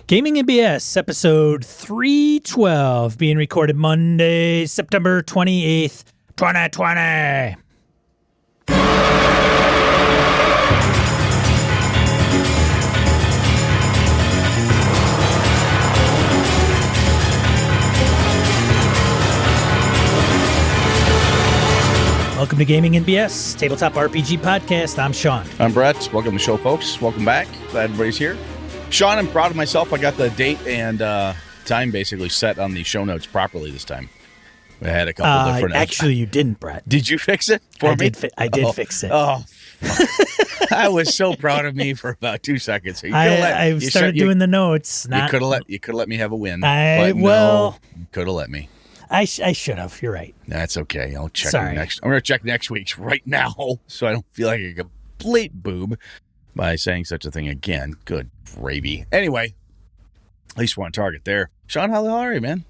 Gaming NBS episode 312 being recorded Monday, September 28th, 2020. Welcome to Gaming NBS, Tabletop RPG Podcast. I'm Sean. I'm Brett. Welcome to the show, folks. Welcome back. Glad everybody's here. Sean, I'm proud of myself. I got the date and time basically set on the show notes properly this time. I had a couple different... Actually, you didn't, Brett. Did you fix it for me? I did fix it. Oh, I was so proud of me for about 2 seconds. I started doing the notes. You could have let me have a win. You could have let me. I should have. You're right. That's okay. I'll check next. I'm going to check next week's right now, so I don't feel like a complete boob by saying such a thing again. Good gravy. Anyway, at least we're on target there. Sean, how the hell are you, man?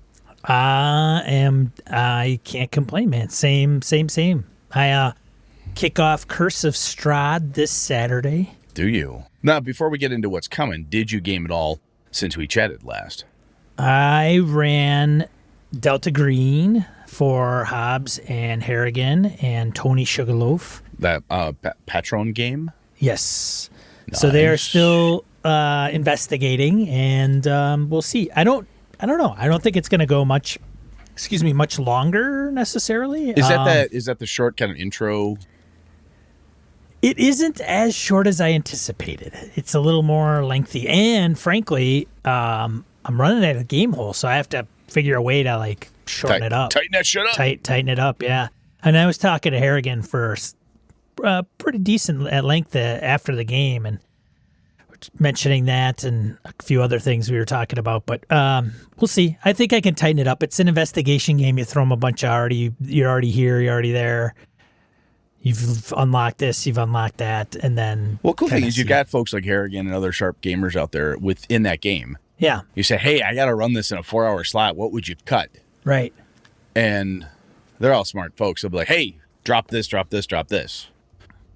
I can't complain, man. Same. I kick off Curse of Strahd this Saturday. Do you? Now, before we get into what's coming, did you game at all since we chatted last? I ran Delta Green for Hobbs and Harrigan and Tony Sugarloaf. That Patron game? Yes. Nice. So they are still investigating, and we'll see. I don't know. I don't think it's going to go much longer necessarily. Is that the short kind of intro? It isn't as short as I anticipated. It's a little more lengthy, and frankly, I'm running out of game hole, so I have to figure a way to shorten it up. Tighten that shit up. Tighten it up, yeah. And I was talking to Harrigan for pretty decent at length after the game, and mentioning that and a few other things we were talking about. But we'll see. I think I can tighten it up. It's an investigation game. You throw them a bunch of you're already here, you're already there. You've unlocked this, you've unlocked that, and then... Well, cool thing is you got folks like Harrigan and other sharp gamers out there within that game. Yeah. You say, hey, I got to run this in a 4-hour slot. What would you cut? Right. And they're all smart folks. They'll be like, hey, drop this,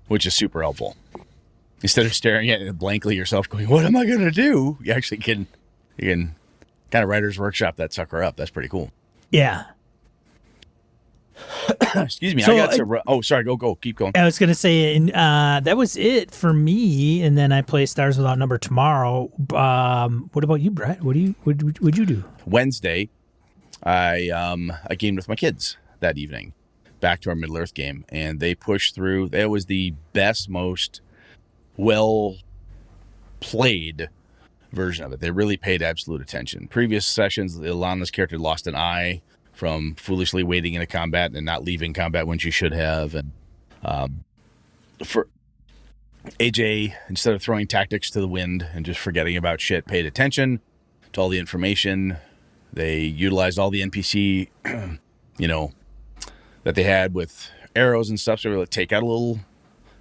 which is super helpful. Instead of staring at it blankly yourself going, what am I going to do? You actually can kind of writer's workshop that sucker up. That's pretty cool. Yeah. Excuse me. So, sorry. Go. Keep going. I was going to say, that was it for me. And then I play Stars Without Number tomorrow. What about you, Brett? What'd you do? Wednesday, I gamed with my kids that evening, back to our Middle Earth game, and they pushed through. That was the best, most well played version of it. They really paid absolute attention. Previous sessions, Ilana's character lost an eye from foolishly waiting in a combat and not leaving combat when she should have. And for AJ, instead of throwing tactics to the wind and just forgetting about shit, paid attention to all the information. They utilized all the NPC, that they had with arrows and stuff. So they were able to take out a little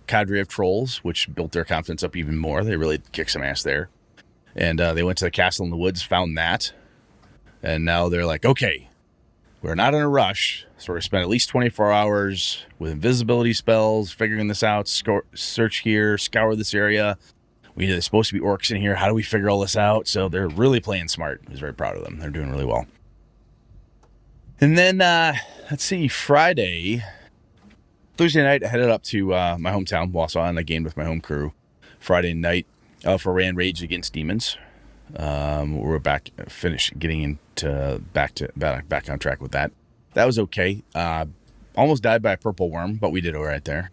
cadre of trolls, which built their confidence up even more. They really kicked some ass there. And they went to the castle in the woods, found that. And now they're like, okay, we're not in a rush. So we're going to spend at least 24 hours with invisibility spells, figuring this out, search here, scour this area. There's supposed to be orcs in here. How do we figure all this out? So they're really playing smart. I was very proud of them. They're doing really well. And then, let's see, Thursday night, I headed up to my hometown, Wausau, and I gamed with my home crew. Friday night, for Ran Rage Against Demons. We're back on track with that. That was okay. Almost died by a purple worm, but we did all right there.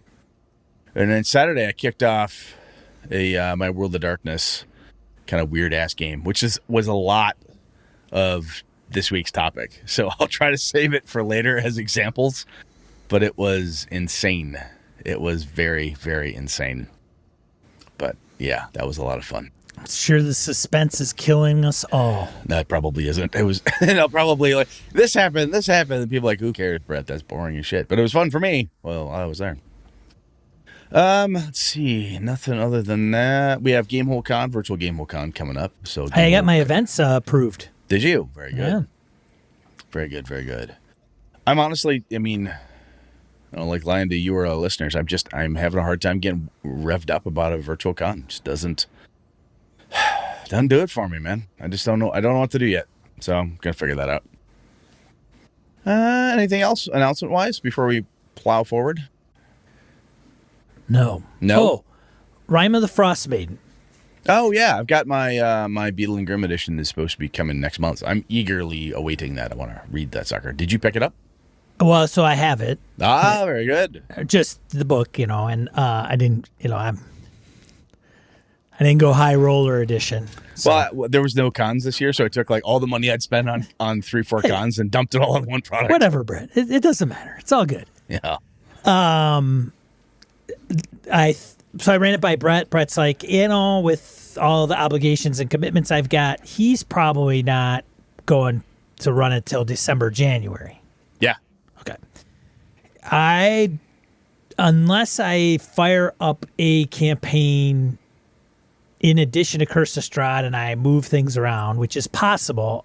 And then Saturday, I kicked off my World of Darkness kind of weird ass game, which was a lot of this week's topic. So I'll try to save it for later as examples, but it was insane. It was very, very insane. But yeah, that was a lot of fun. I'm sure the suspense is killing us all. That probably isn't. It was, probably like, this happened. And people are like, who cares, Brett? That's boring as shit. But it was fun for me. Well, I was there. Let's see. Nothing other than that. We have Virtual GameholeCon coming up. So I got my events approved. Did you? Very good. Yeah. Very good. I'm honestly, I don't like lying to you or listeners. I'm having a hard time getting revved up about a virtual con. It just Doesn't do it for me, man. I just don't know. I don't know what to do yet. So I'm going to figure that out. Anything else announcement-wise before we plow forward? No. Oh, Rime of the Frost Maiden. Oh, yeah. I've got my Beetle and Grimm edition is supposed to be coming next month. I'm eagerly awaiting that. I want to read that sucker. Did you pick it up? Well, so I have it. Ah, very good. Just the book, and I didn't, I didn't go high roller edition. So. Well, there was no cons this year, so I took like all the money I'd spent on 3-4 cons and dumped it all on one product. Whatever, Brett. It doesn't matter. It's all good. Yeah. So I ran it by Brett. Brett's like, with all the obligations and commitments I've got, he's probably not going to run it till December, January. Yeah. Okay. Unless I fire up a campaign in addition to Curse of Strahd and I move things around, which is possible,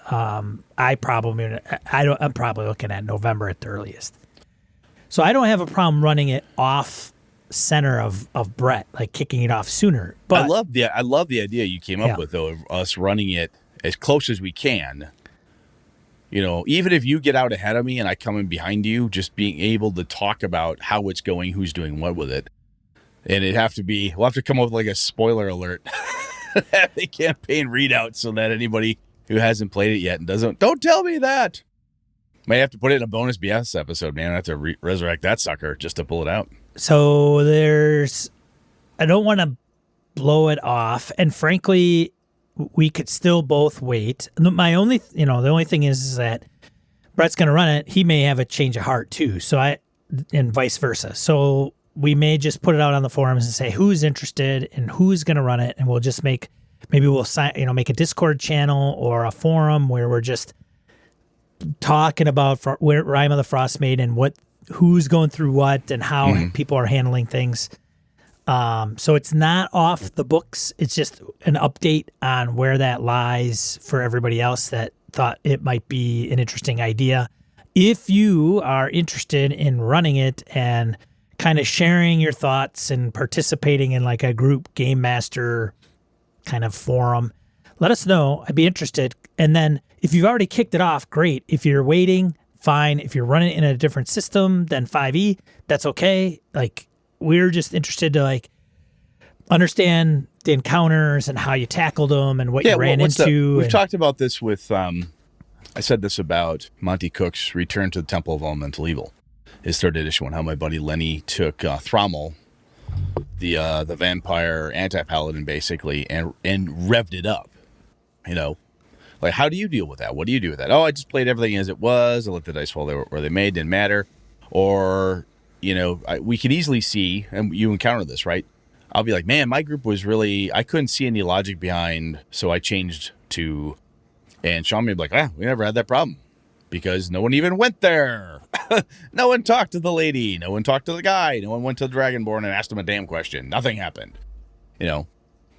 I'm probably looking at November at the earliest. So I don't have a problem running it off center of Brett, like kicking it off sooner. But I love the idea you came up with, though, of us running it as close as we can. Even if you get out ahead of me and I come in behind you, just being able to talk about how it's going, who's doing what with it. And we'll have to come up with like a spoiler alert at the campaign readout so that anybody who hasn't played it yet and don't tell me that. Might have to put it in a bonus BS episode, man. I have to resurrect that sucker just to pull it out. So I don't want to blow it off. And frankly, we could still both wait. The only thing is that Brett's going to run it. He may have a change of heart too. And vice versa. So we may just put it out on the forums and say who's interested and who's going to run it. And we'll just make a Discord channel or a forum where we're just talking about Rime of the Frost Maiden and who's going through what and how people are handling things. So it's not off the books. It's just an update on where that lies for everybody else that thought it might be an interesting idea. If you are interested in running it and kind of sharing your thoughts and participating in like a group game master kind of forum, let us know. I'd be interested. And then if you've already kicked it off, great. If you're waiting, fine. If you're running in a different system than 5e, that's okay. Like, we're just interested to understand the encounters and how you tackled them and what you ran into. We've talked about this with, I said this about Monty Cook's Return to the Temple of Elemental Evil, his 3rd edition one, how my buddy Lenny took Thrommel, the vampire anti-paladin basically, and revved it up, Like, how do you deal with that? What do you do with that? Oh, I just played everything as it was. I let the dice fall where they made, didn't matter. Or, we could easily see, and you encounter this, right? I'll be like, man, my group was I couldn't see any logic behind, so I changed to, and Sean may be like, we never had that problem because no one even went there. No one talked to the lady. No one talked to the guy. No one went to the Dragonborn and asked him a damn question. Nothing happened,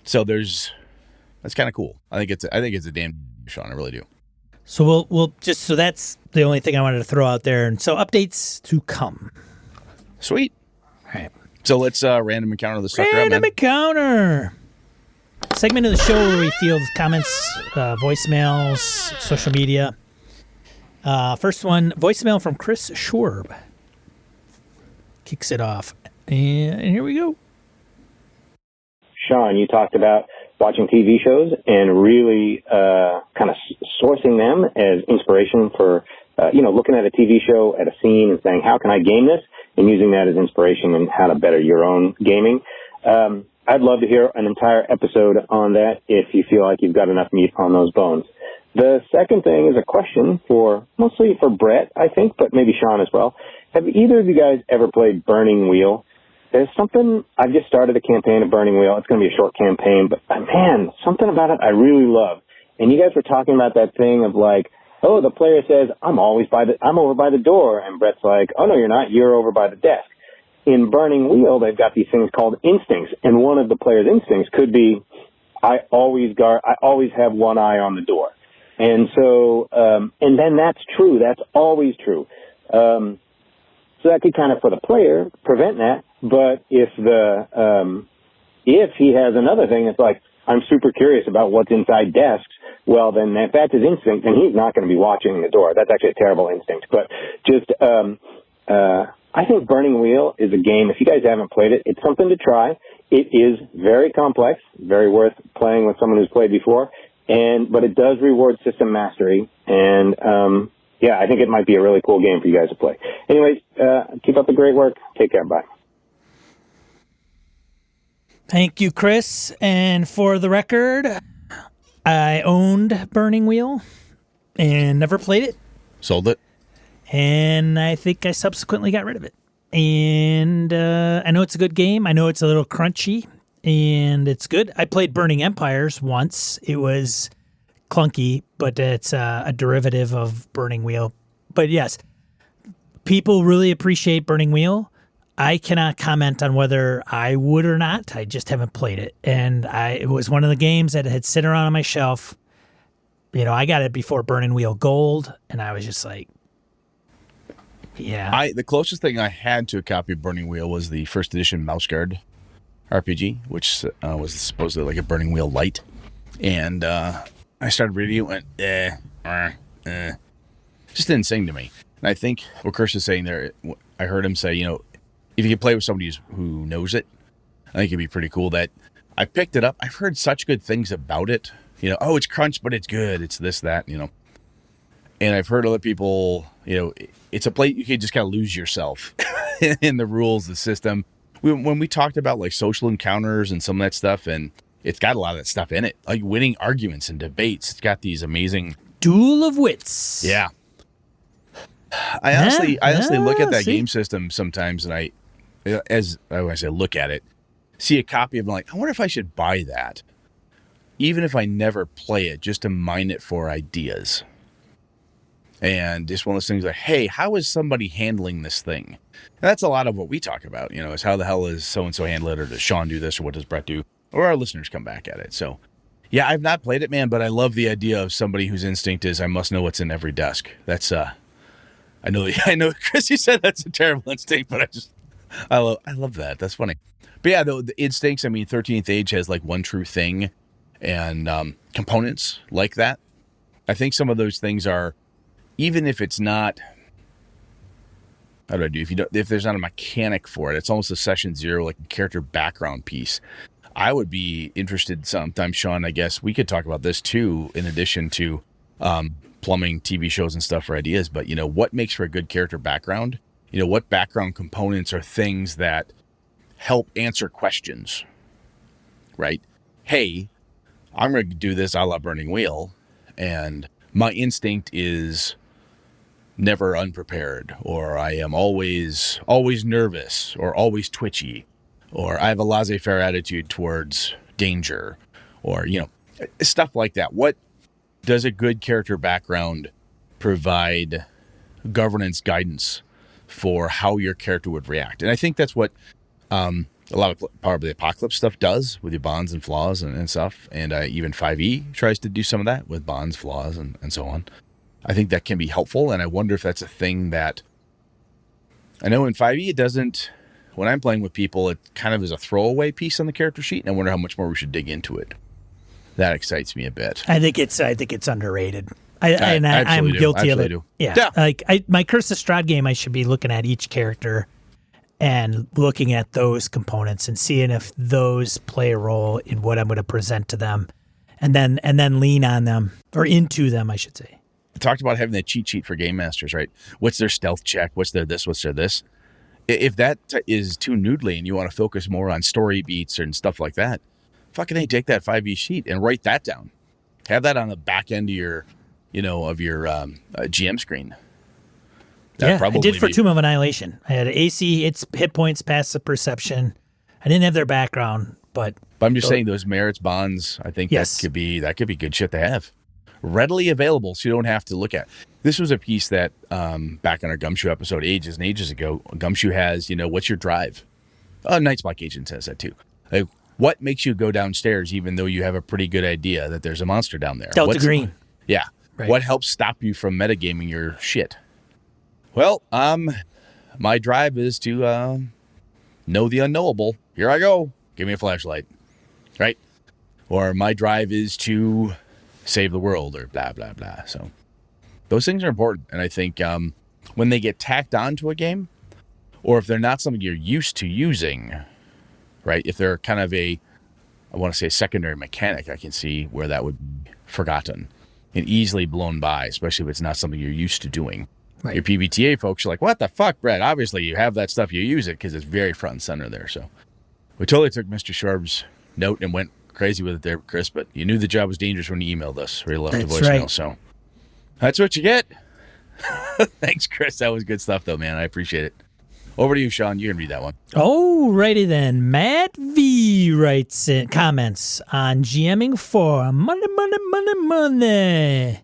So that's kind of cool. I think it's a damn Sean. I really do. So so that's the only thing I wanted to throw out there. And so updates to come. Sweet. All right. So let's random encounter the sucker. Random encounter. Segment of the show where we field comments, voicemails, social media. First one, voicemail from Chris Schwarb. Kicks it off. And here we go. Sean, you talked about watching TV shows and really kind of sourcing them as inspiration for, looking at a TV show, at a scene and saying, how can I game this? And using that as inspiration in how to better your own gaming. I'd love to hear an entire episode on that if you feel like you've got enough meat on those bones. The second thing is a question mostly for Brett, I think, but maybe Sean as well. Have either of you guys ever played Burning Wheel? There's something, I've just started a campaign of Burning Wheel. It's going to be a short campaign, but man, something about it I really love. And you guys were talking about that thing of like, oh, the player says, I'm over by the door. And Brett's like, oh, no, you're not. You're over by the desk. In Burning Wheel, they've got these things called instincts. And one of the player's instincts could be, I always have one eye on the door. And so, and then that's true. That's always true. So that could kind of, for the player, prevent that. But if he has another thing, it's like, I'm super curious about what's inside desks, well, then if that's his instinct, then he's not going to be watching the door. That's actually a terrible instinct. But just, I think Burning Wheel is a game, if you guys haven't played it, it's something to try. It is very complex, very worth playing with someone who's played before, but it does reward system mastery, and yeah, I think it might be a really cool game for you guys to play. Anyways, keep up the great work. Take care. Bye. Thank you, Chris. And for the record, I owned Burning Wheel and never played it. Sold it. And I think I subsequently got rid of it. And I know it's a good game. I know it's a little crunchy, and it's good. I played Burning Empires once. It was clunky, but it's a derivative of Burning Wheel. But yes, people really appreciate Burning Wheel. I cannot comment on whether I would or not. I just haven't played it. And it was one of the games that had sit around on my shelf. You know, I got it before Burning Wheel Gold, and I was just like, yeah. The closest thing I had to a copy of Burning Wheel was the first edition Mouse Guard RPG, which was supposedly like a Burning Wheel light. And I started reading it, went, just didn't sing to me. And I think what Chris is saying there, I heard him say, you know, if you can play with somebody who knows it, I think it'd be pretty cool. That I picked it up. I've heard such good things about it. You know, oh, it's crunch, but it's good. It's this, that, you know. And I've heard other people, you know, it's a place you can just kind of lose yourself in the rules, the system. When we talked about like social encounters and some of that stuff, and it's got a lot of that stuff in it, like winning arguments and debates. It's got these amazing Duel of Wits. Yeah. I honestly look at that game system sometimes, and when I say look at it, see a copy of it, I'm like, I wonder if I should buy that, even if I never play it, just to mine it for ideas. And just one of those things like, hey, how is somebody handling this thing? And that's a lot of what we talk about, you know, is how the hell is so-and-so handle it, or does Sean do this, or what does Brett do? Or our listeners come back at it. So, yeah, I've not played it, man, but I love the idea of somebody whose instinct is, I must know what's in every desk. That's, I know, Chris, you said that's a terrible instinct, but I love that. That's funny. But yeah, the instincts, I mean, 13th Age has like one true thing, and components like that. I think some of those things are, even if it's not, how do I do? If there's not a mechanic for it, it's almost a session zero, like a character background piece. I would be interested sometime, Sean, I guess we could talk about this too, in addition to plumbing TV shows and stuff for ideas. But, you know, what makes for a good character background? You know, what background components are things that help answer questions, right? Hey, I'm going to do this a la Burning Wheel, and my instinct is never unprepared, or I am always nervous, or always twitchy, or I have a laissez-faire attitude towards danger, or, you know, stuff like that. What does a good character background provide governance guidance for how your character would react? And I think that's what a lot of Power of the Apocalypse stuff does with your bonds and flaws and stuff. And even 5e tries to do some of that with bonds, flaws, and so on. I think that can be helpful, and I wonder if that's a thing that, I know in 5e it doesn't, when I'm playing with people, it kind of is a throwaway piece on the character sheet, and I wonder how much more we should dig into it. That excites me a bit. I think it's underrated. I'm guilty of it. Yeah. Like my Curse of Strahd game, I should be looking at each character and looking at those components and seeing if those play a role in what I'm going to present to them, and then lean on them, or into them, I should say. Talked about having that cheat sheet for game masters, right? What's their stealth check? What's their this? What's their this? If that is too noodly and you want to focus more on story beats and stuff like that, fucking hey, take that 5e sheet and write that down. Have that on the back end of your, GM screen. I did for Tomb of Annihilation. I had AC, its hit points, passive perception. I didn't have their background, but I'm just saying those merits bonds. I think that could be good shit to have. Readily available, so you don't have to look at. This was a piece that back on our Gumshoe episode ages and ages ago, Gumshoe has, what's your drive? Night's Block Agent says that too. Like, what makes you go downstairs even though you have a pretty good idea that there's a monster down there? Delta Green. Yeah. Right. What helps stop you from metagaming your shit? Well, my drive is to know the unknowable. Here I go. Give me a flashlight. Right? or my drive is to save the world, or blah, blah, blah. So those things are important. And I think when they get tacked onto a game, or if they're not something you're used to using, right? If they're kind of I want to say a secondary mechanic, I can see where that would be forgotten and easily blown by, especially if it's not something you're used to doing. Right. Your PBTA folks are like, what the fuck, Brett? Obviously, you have that stuff, you use it because it's very front and center there. So we totally took Mr. Sharb's note and went crazy with it there, Chris, but you knew the job was dangerous when you emailed us or you left a That's voicemail. right. So that's what you get. Thanks, Chris. That was good stuff, though, man. I appreciate it. Over to you, Sean. You can read that one. Alrighty then. Matt V writes in comments on GMing for money, money, money, money.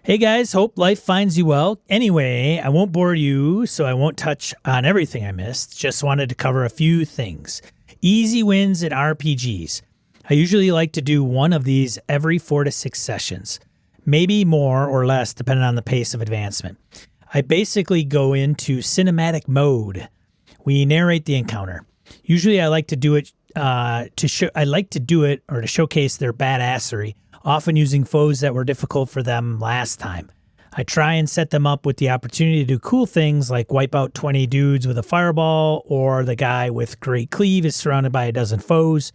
Hey guys, hope life finds you well. Anyway, I won't bore you, so I won't touch on everything I missed. Just wanted to cover a few things. Easy wins in RPGs. I usually like to do one of these every 4 to 6 sessions, maybe more or less depending on the pace of advancement. I basically go into cinematic mode. We narrate the encounter. Usually I like to do it to showcase their badassery, often using foes that were difficult for them last time. I try and set them up with the opportunity to do cool things like wipe out 20 dudes with a fireball, or the guy with great cleave is surrounded by a dozen foes.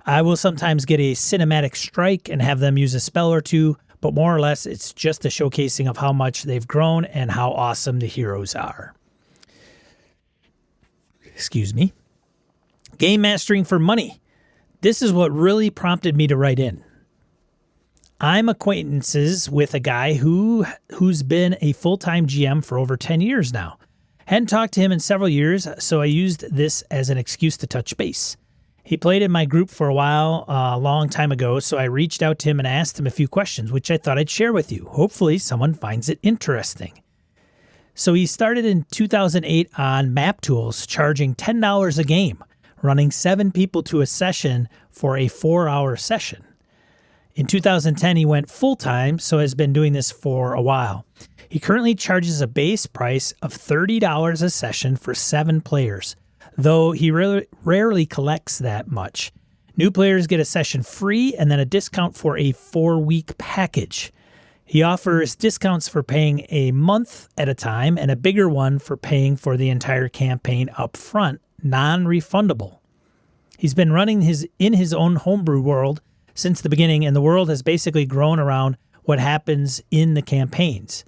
I will sometimes get a cinematic strike and have them use a spell or two, but more or less it's just a showcasing of how much they've grown and how awesome the heroes are. Excuse me. Game mastering for money. This is what really prompted me to write in. I'm acquaintances with a guy who's been a full-time GM for over 10 years now. Hadn't talked to him in several years, so I used this as an excuse to touch base. He played in my group for a while, a long time ago, so I reached out to him and asked him a few questions, which I thought I'd share with you. Hopefully someone finds it interesting. So he started in 2008 on Map Tools, charging $10 a game, running 7 people to a session for a 4-hour session. In 2010, he went full-time, so has been doing this for a while. He currently charges a base price of $30 a session for 7 players, though he rarely collects that much. New players get a session free and then a discount for a 4-week package. He offers discounts for paying a month at a time and a bigger one for paying for the entire campaign up front, non-refundable. He's been running in his own homebrew world since the beginning, and the world has basically grown around what happens in the campaigns.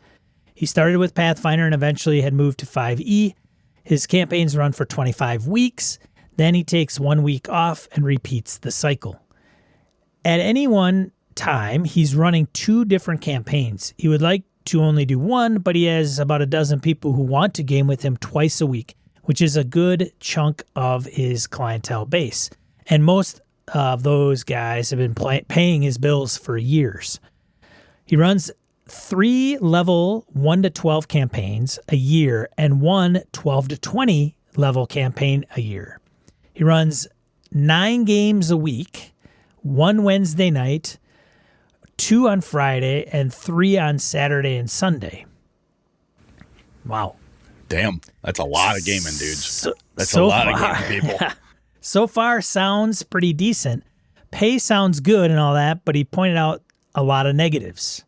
He started with Pathfinder and eventually had moved to 5e. His campaigns run for 25 weeks, then he takes 1 week off and repeats the cycle. At any one time, he's running 2 different campaigns. He would like to only do one, but he has about a dozen people who want to game with him twice a week, which is a good chunk of his clientele base. And most of those guys have been paying his bills for years. He runs 3 level 1 to 12 campaigns a year and 1 12 to 20 level campaign a year. He runs 9 games a week, 1 Wednesday night, 2 on Friday, and 3 on Saturday and Sunday. Wow. Damn, that's a lot of gaming, dudes. That's a lot of gaming people. So far, sounds pretty decent. Pay sounds good and all that, but he pointed out a lot of negatives.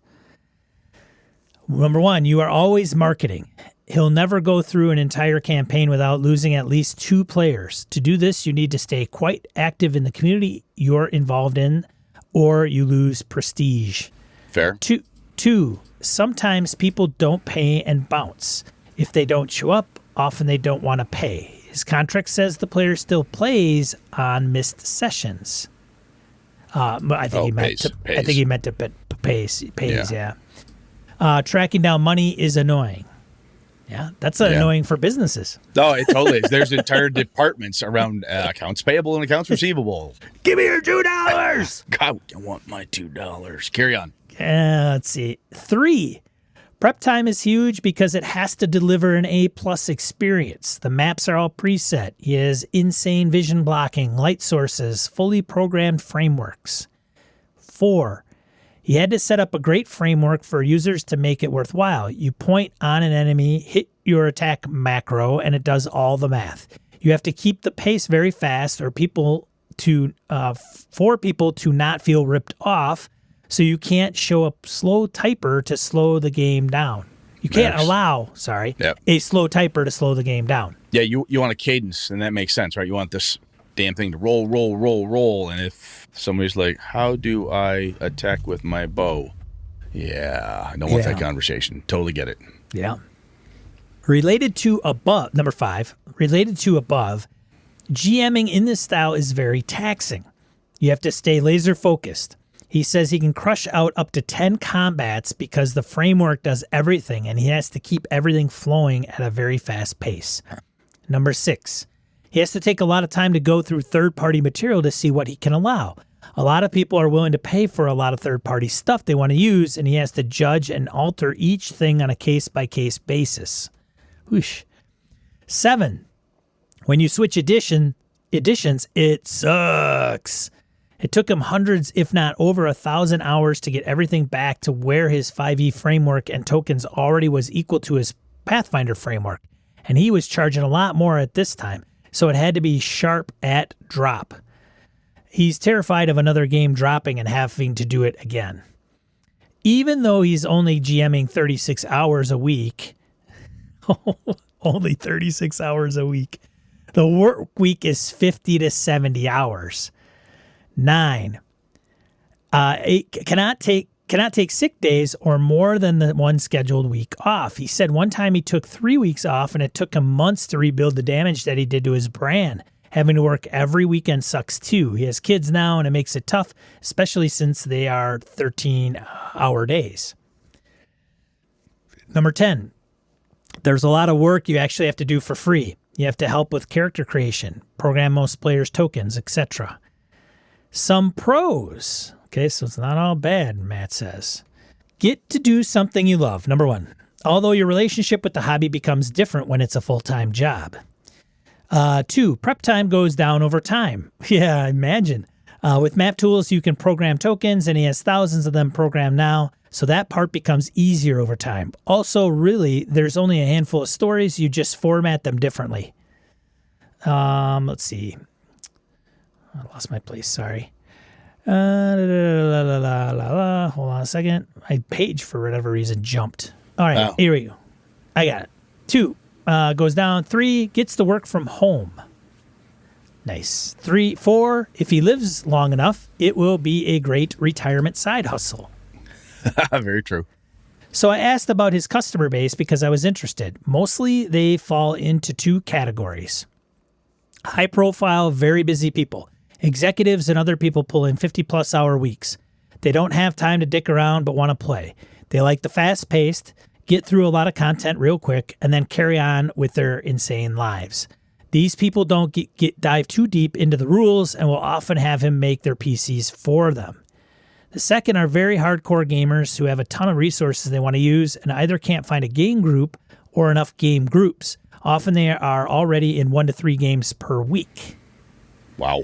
Number 1, you are always marketing. He'll never go through an entire campaign without losing at least 2 players. To do this, you need to stay quite active in the community you're involved in, or you lose prestige. Fair. 2, sometimes people don't pay and bounce. If they don't show up, often they don't want to pay. His contract says the player still plays on missed sessions. I think he meant to pays. Yeah. Tracking down money is annoying. Yeah, that's annoying for businesses. No, it totally is. There's entire departments around accounts payable and accounts receivable. Give me your $2. God, I want my $2. Carry on. Let's see. 3. Prep time is huge because it has to deliver an A+ experience. The maps are all preset. He has insane vision blocking, light sources, fully programmed frameworks. 4. He had to set up a great framework for users to make it worthwhile. You point on an enemy, hit your attack macro, and it does all the math. You have to keep the pace very fast or people for people to not feel ripped off. So you can't show a slow typer to slow the game down. You can't allow, a slow typer to slow the game down. Yeah, you want a cadence, and that makes sense, right? You want this damn thing to roll, roll, roll, roll. And if somebody's like, how do I attack with my bow? Yeah, I don't want that conversation. Totally get it. Yeah. Related to above, number 5, related to above, GMing in this style is very taxing. You have to stay laser focused. He says he can crush out up to 10 combats because the framework does everything and he has to keep everything flowing at a very fast pace. Number 6, he has to take a lot of time to go through third-party material to see what he can allow. A lot of people are willing to pay for a lot of third-party stuff they want to use, and he has to judge and alter each thing on a case-by-case basis. Whoosh. 7, when you switch editions, it sucks. It took him hundreds, if not over 1,000 hours to get everything back to where his 5e framework and tokens already was equal to his Pathfinder framework. And he was charging a lot more at this time, so it had to be sharp at drop. He's terrified of another game dropping and having to do it again. Even though he's only GMing 36 hours a week, only 36 hours a week, the work week is 50 to 70 hours. 9, cannot take sick days or more than the one scheduled week off. He said one time he took 3 weeks off and it took him months to rebuild the damage that he did to his brand. Having to work every weekend sucks too. He has kids now and it makes it tough, especially since they are 13-hour days. Number 10, there's a lot of work you actually have to do for free. You have to help with character creation, program most players' tokens, etc. Some pros. Okay, so it's not all bad, Matt says. Get to do something you love. Number 1, although your relationship with the hobby becomes different when it's a full-time job. 2, prep time goes down over time. Yeah, imagine. With map tools, you can program tokens, and he has thousands of them programmed now, so that part becomes easier over time. Also, really, there's only a handful of stories. You just format them differently. Let's see. I lost my place, sorry. Hold on a second. My page, for whatever reason, jumped. All right, Here we go. I got it. 2, goes down. 3, gets to work from home. Nice. 4, if he lives long enough, it will be a great retirement side hustle. Very true. So I asked about his customer base because I was interested. Mostly they fall into 2 categories. High profile, very busy people. Executives and other people pull in 50-plus hour weeks. They don't have time to dick around but want to play. They like the fast-paced, get through a lot of content real quick, and then carry on with their insane lives. These people don't dive too deep into the rules and will often have him make their PCs for them. The second are very hardcore gamers who have a ton of resources they want to use and either can't find a game group or enough game groups. Often they are already in 1 to 3 games per week. Wow.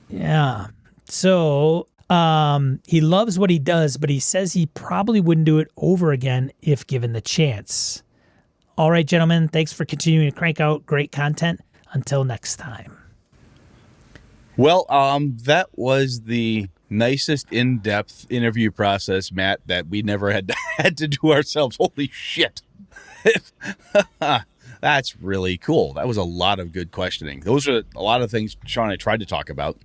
Yeah. So he loves what he does, but he says he probably wouldn't do it over again if given the chance. All right, gentlemen, thanks for continuing to crank out great content. Until next time. Well, that was the nicest in-depth interview process, Matt, that we never had to do ourselves. Holy shit. That's really cool. That was a lot of good questioning. Those are a lot of things Sean and I tried to talk about.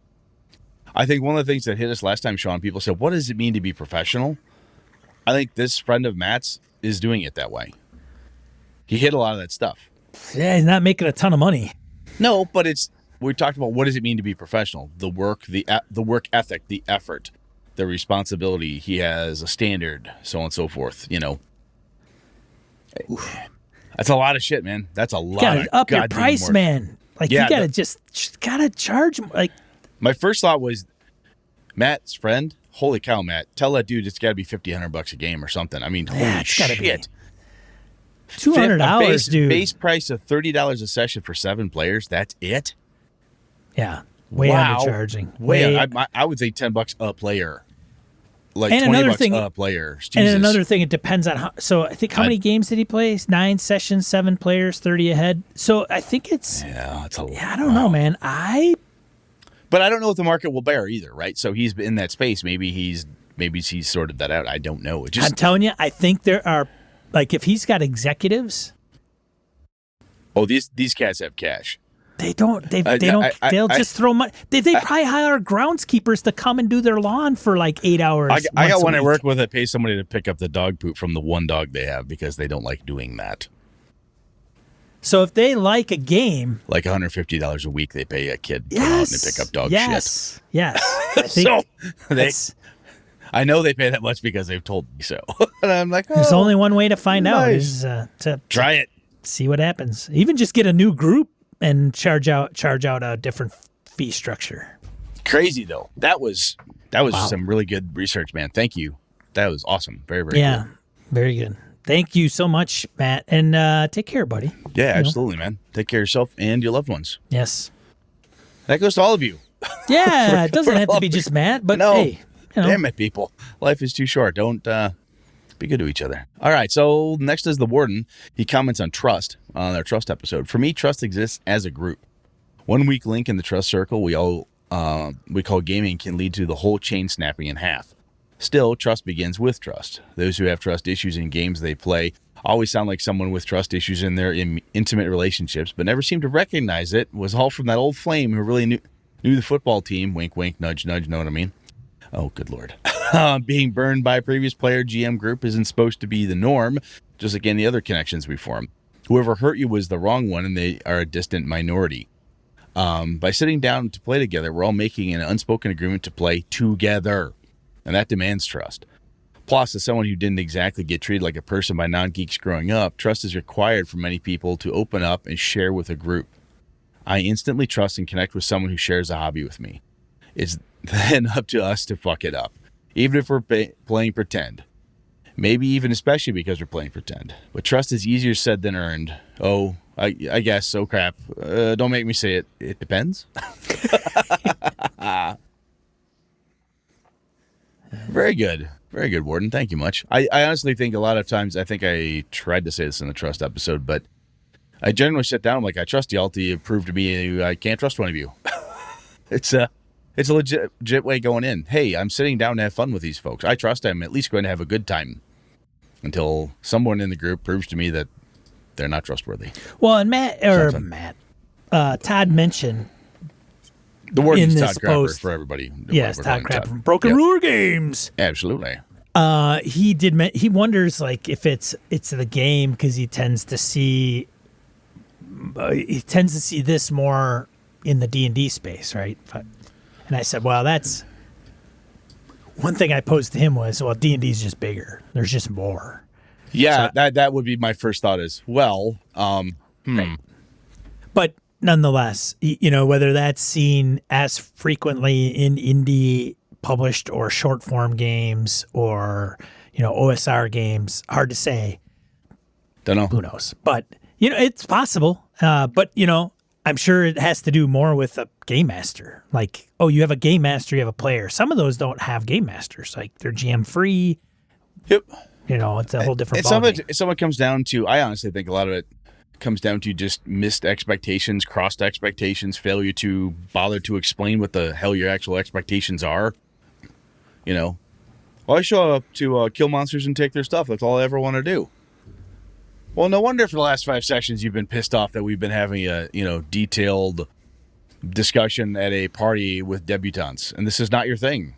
I think one of the things that hit us last time, Sean, people said, what does it mean to be professional? I think this friend of Matt's is doing it that way. He hit a lot of that stuff. Yeah, he's not making a ton of money. No, but we talked about what does it mean to be professional? The work, the work ethic, the effort, the responsibility. He has a standard, so on and so forth, you know. Oof. That's a lot of shit, man. That's a lot. You gotta up your price, man. Like, yeah, you gotta just gotta charge. Like, my first thought was, Matt's friend. Holy cow, Matt! Tell that dude it's got to be $50-$100 a game or something. I mean, holy shit! $200, dude. Base price of $30 a session for 7 players. That's it. Yeah, way undercharging. I would say $10 a player. Like and $20 a player. Jesus. And another thing, it depends on how. So I think how many games did he play? 9 sessions, 7 players, 30 ahead. So I think it's. Yeah, it's a lot. Yeah, I don't know, man. But I don't know what the market will bear either, right? So he's in that space. Maybe he's sorted that out. I don't know. It I'm just telling you, I think there are, like, if he's got executives, these cats have cash. they don't. They'll just throw money. They probably hire groundskeepers to come and do their lawn for like 8 hours. I got once a one I week. work with that pays somebody to pick up the dog poop from the one dog they have because they don't like doing that. So if they like a game, Like $150 a week, they pay a kid to come out and pick up dog shit. yes. I think So that's- I know they pay that much because they've told me so. And I'm like, there's only one way to find out nice. is to try it. see what happens. Even just get a new group and charge out a different fee structure. Crazy though. That was some really good research, man. Thank you. That was awesome. Very, very Yeah, good. very good. Thank you so much, Matt, and take care, buddy. Yeah, You know? absolutely, man. Take care of yourself and your loved ones. Yes. That goes to all of you. Yeah, it doesn't have to be just Matt, but No. hey, you know. Damn it, people. Life is too short. Don't be good to each other. All right, so next is the Warden. He comments on trust on our trust episode. For me, trust exists as a group. One weak link in the trust circle we call gaming can lead to the whole chain snapping in half. Still, trust begins with trust. Those who have trust issues in games they play always sound like someone with trust issues in their intimate relationships, but never seem to recognize it. Was all from that old flame who really knew the football team. Wink, wink, nudge, nudge. Know what I mean? Oh, good Lord. Being burned by a previous player GM group isn't supposed to be the norm, just like any other connections we form. Whoever hurt you was the wrong one, and they are a distant minority. By sitting down to play together, we're all making an unspoken agreement to play together, and that demands trust. Plus, as someone who didn't exactly get treated like a person by non-geeks growing up, trust is required for many people to open up and share with a group. I instantly trust and connect with someone who shares a hobby with me. It's then up to us to fuck it up, even if we're playing pretend. Maybe even especially because we're playing pretend. But trust is easier said than earned. Oh, I guess. Oh, crap. Don't make me say it. It depends. Very good. Very good, Warden. Thank you much. I honestly think a lot of times, I think I tried to say this in the trust episode, but I generally sit down, I'm like, I trust y'all till you prove to me I can't trust one of you. It's a legit way going in. Hey, I'm sitting down to have fun with these folks. I trust I'm at least going to have a good time until someone in the group proves to me that they're not trustworthy. Well, and Todd mentioned The Warden's in Todd this Crapper post- for everybody. yes, We're Todd calling Crapper from Broken Yep. Ruler Games. Absolutely. He wonders like if it's the game because he tends to see this more in the D&D space, right? And I said, well, that's one thing I posed to him was, well, D&D is just bigger. There's just more. Yeah, that would be my first thought as well. Right. But nonetheless, whether that's seen as frequently in indie published or short form games or, OSR games, hard to say. Don't know. Who knows? But, it's possible. But, I'm sure it has to do more with a game master. Like, oh, you have a game master, you have a player. Some of those don't have game masters. Like, they're GM free. Yep. It's a whole different Some of ballgame. it comes down to, I honestly think a lot of it comes down to just missed expectations, crossed expectations, failure to bother to explain what the hell your actual expectations are. Well, I show up to kill monsters and take their stuff. That's all I ever want to do. Well, no wonder for the last 5 sessions you've been pissed off that we've been having a, detailed discussion at a party with debutantes, and this is not your thing.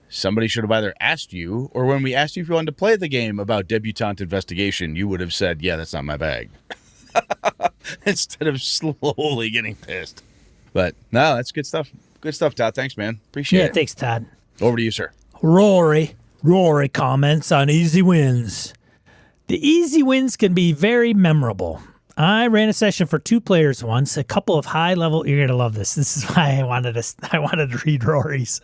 Somebody should have either asked you, or when we asked you if you wanted to play the game about debutante investigation, you would have said, yeah, that's not my bag. Instead of slowly getting pissed. But, no, that's good stuff. Good stuff, Todd. Thanks, man. Appreciate it. Thanks, Todd. Over to you, sir. Rory comments on easy wins. The easy wins can be very memorable. I ran a session for 2 players once, a couple of high level. You're gonna love this. This is why I wanted to read Rory's.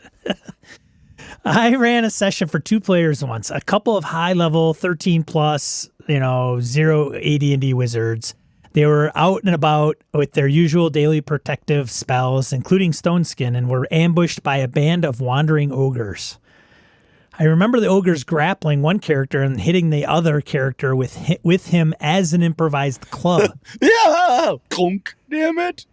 I ran a session for 2 players once, a couple of high level 13 plus, 0 AD&D wizards. They were out and about with their usual daily protective spells, including Stone Skin, and were ambushed by a band of wandering ogres. I remember the ogres grappling one character and hitting the other character with him as an improvised club. Yeah! Clunk, damn it!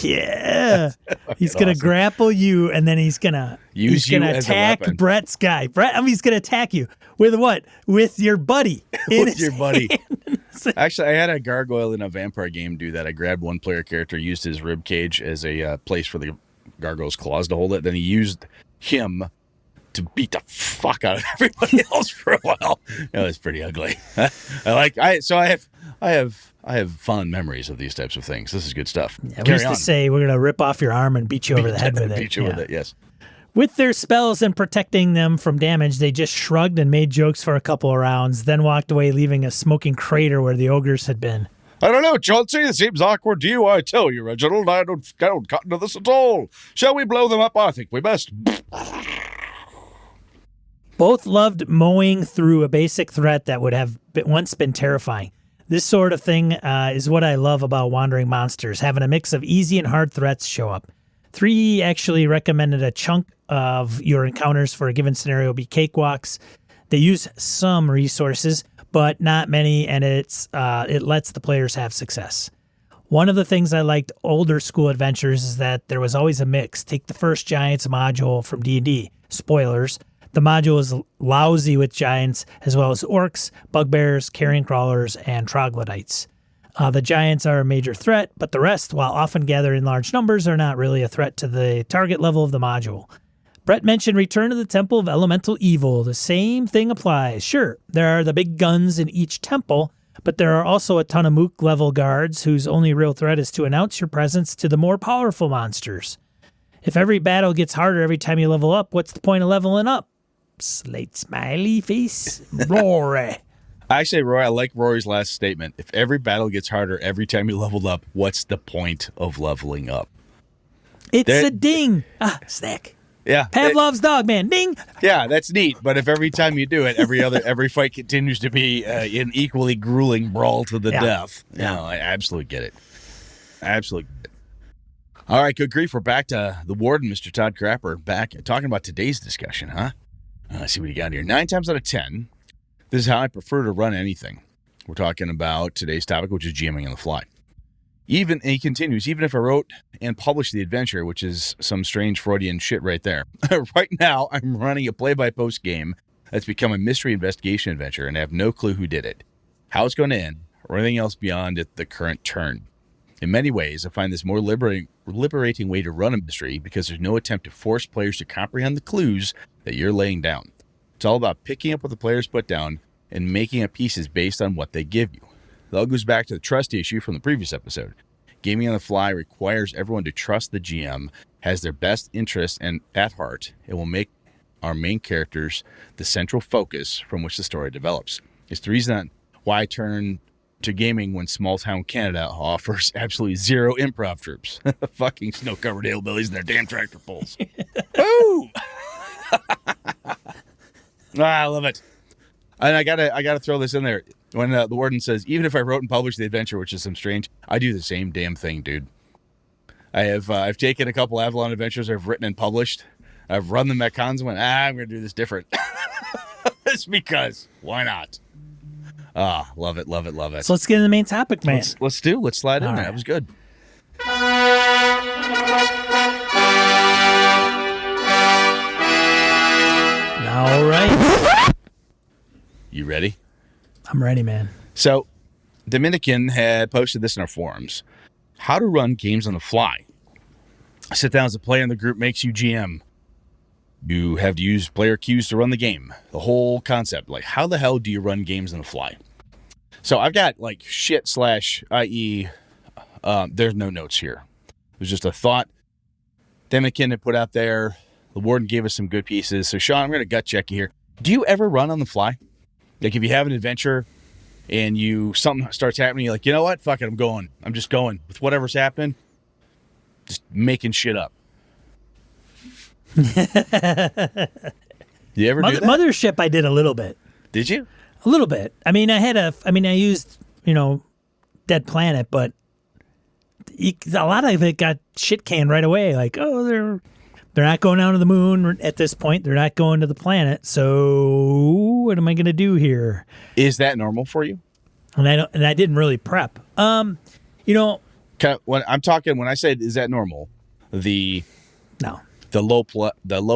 Yeah. He's going to awesome. grapple you, and then he's going to Use you as a attack weapon. Brett's guy. He's going to attack you with what? With your buddy. in With his your buddy. hand. Actually, I had a gargoyle in a vampire game do that. I grabbed one player character, used his rib cage as a place for the gargoyle's claws to hold it. Then he used him to beat the fuck out of everybody else for a while. It was pretty ugly. I have fond memories of these types of things. This is good stuff. Yeah, we used to say we're going to rip off your arm and beat you over the head with it. Beat you with it, yes. With their spells and protecting them from damage, they just shrugged and made jokes for a couple of rounds, then walked away, leaving a smoking crater where the ogres had been. I don't know, Chauncey. It seems awkward to you. I tell you, Reginald, I don't cut into this at all. Shall we blow them up? I think we best. Both loved mowing through a basic threat that would have once been terrifying. This sort of thing is what I love about Wandering Monsters, having a mix of easy and hard threats show up. 3 actually recommended a chunk of your encounters for a given scenario be cakewalks. They use some resources, but not many, and it lets the players have success. One of the things I liked older school adventures is that there was always a mix. Take the first Giants module from D&D. Spoilers. The module is lousy with giants, as well as orcs, bugbears, carrion crawlers, and troglodytes. The giants are a major threat, but the rest, while often gathered in large numbers, are not really a threat to the target level of the module. Brett mentioned Return to the Temple of Elemental Evil. The same thing applies. Sure, there are the big guns in each temple, but there are also a ton of mook-level guards whose only real threat is to announce your presence to the more powerful monsters. If every battle gets harder every time you level up, what's the point of leveling up? Slate smiley face, Rory. Actually, Roy, I like Rory's last statement. If every battle gets harder every time you leveled up, what's the point of leveling up? It's a ding. Snack. Yeah. Pavlov's dog, man. Ding. Yeah, that's neat. But if every time you do it, every fight continues to be an equally grueling brawl to the death. Yeah. No, I absolutely get it. Absolutely get it. All right, good grief. We're back to the warden, Mr. Todd Crapper, back talking about today's discussion, huh? Let's see what you got here. 9 times out of 10, this is how I prefer to run anything. We're talking about today's topic, which is GMing on the fly. And he continues, even if I wrote and published the adventure, which is some strange Freudian shit right there. Right now, I'm running a play-by-post game that's become a mystery investigation adventure, and I have no clue who did it, how it's going to end, or anything else beyond the current turn. In many ways, I find this more liberating way to run a mystery because there's no attempt to force players to comprehend the clues that you're laying down. It's all about picking up what the players put down and making up pieces based on what they give you. It all goes back to the trust issue from the previous episode. Gaming on the fly requires everyone to trust the GM has their best interests and at heart. It will make our main characters the central focus from which the story develops. It's the reason why I turn to gaming when small town Canada offers absolutely zero improv troops. Fucking snow-covered hillbillies and their damn tractor pulls. Woo! I love it. And I gotta throw this in there. When the warden says, even if I wrote and published the adventure, which is some strange, I do the same damn thing, dude. I've taken a couple Avalon adventures I've written and published. I've run them at cons and went, I'm going to do this different. It's because, why not? Love it, love it, love it. So let's get into the main topic, man. Let's slide in All there. right. That was good. All right. You ready? I'm ready, man. So, Dominican had posted this in our forums. How to run games on the fly. Sit down as a player in the group makes you GM. You have to use player cues to run the game. The whole concept. Like, how the hell do you run games on the fly? So I've got like shit/ie. There's no notes here. It was just a thought Dominican had put out there. The warden gave us some good pieces. So Sean, I'm going to gut check you here. Do you ever run on the fly? Like if you have an adventure and something starts happening, you're like, you know what? Fuck it, I'm going. I'm just going with whatever's happening. Just making shit up. You ever do that? Mothership, I did a little bit. Did you? A little bit. I mean, I used, Dead Planet, but a lot of it got shit canned right away. Like, oh, they're not going down to the moon at this point. They're not going to the planet. So what am I going to do here? Is that normal for you? And I didn't really prep. When I said, is that normal? The No. low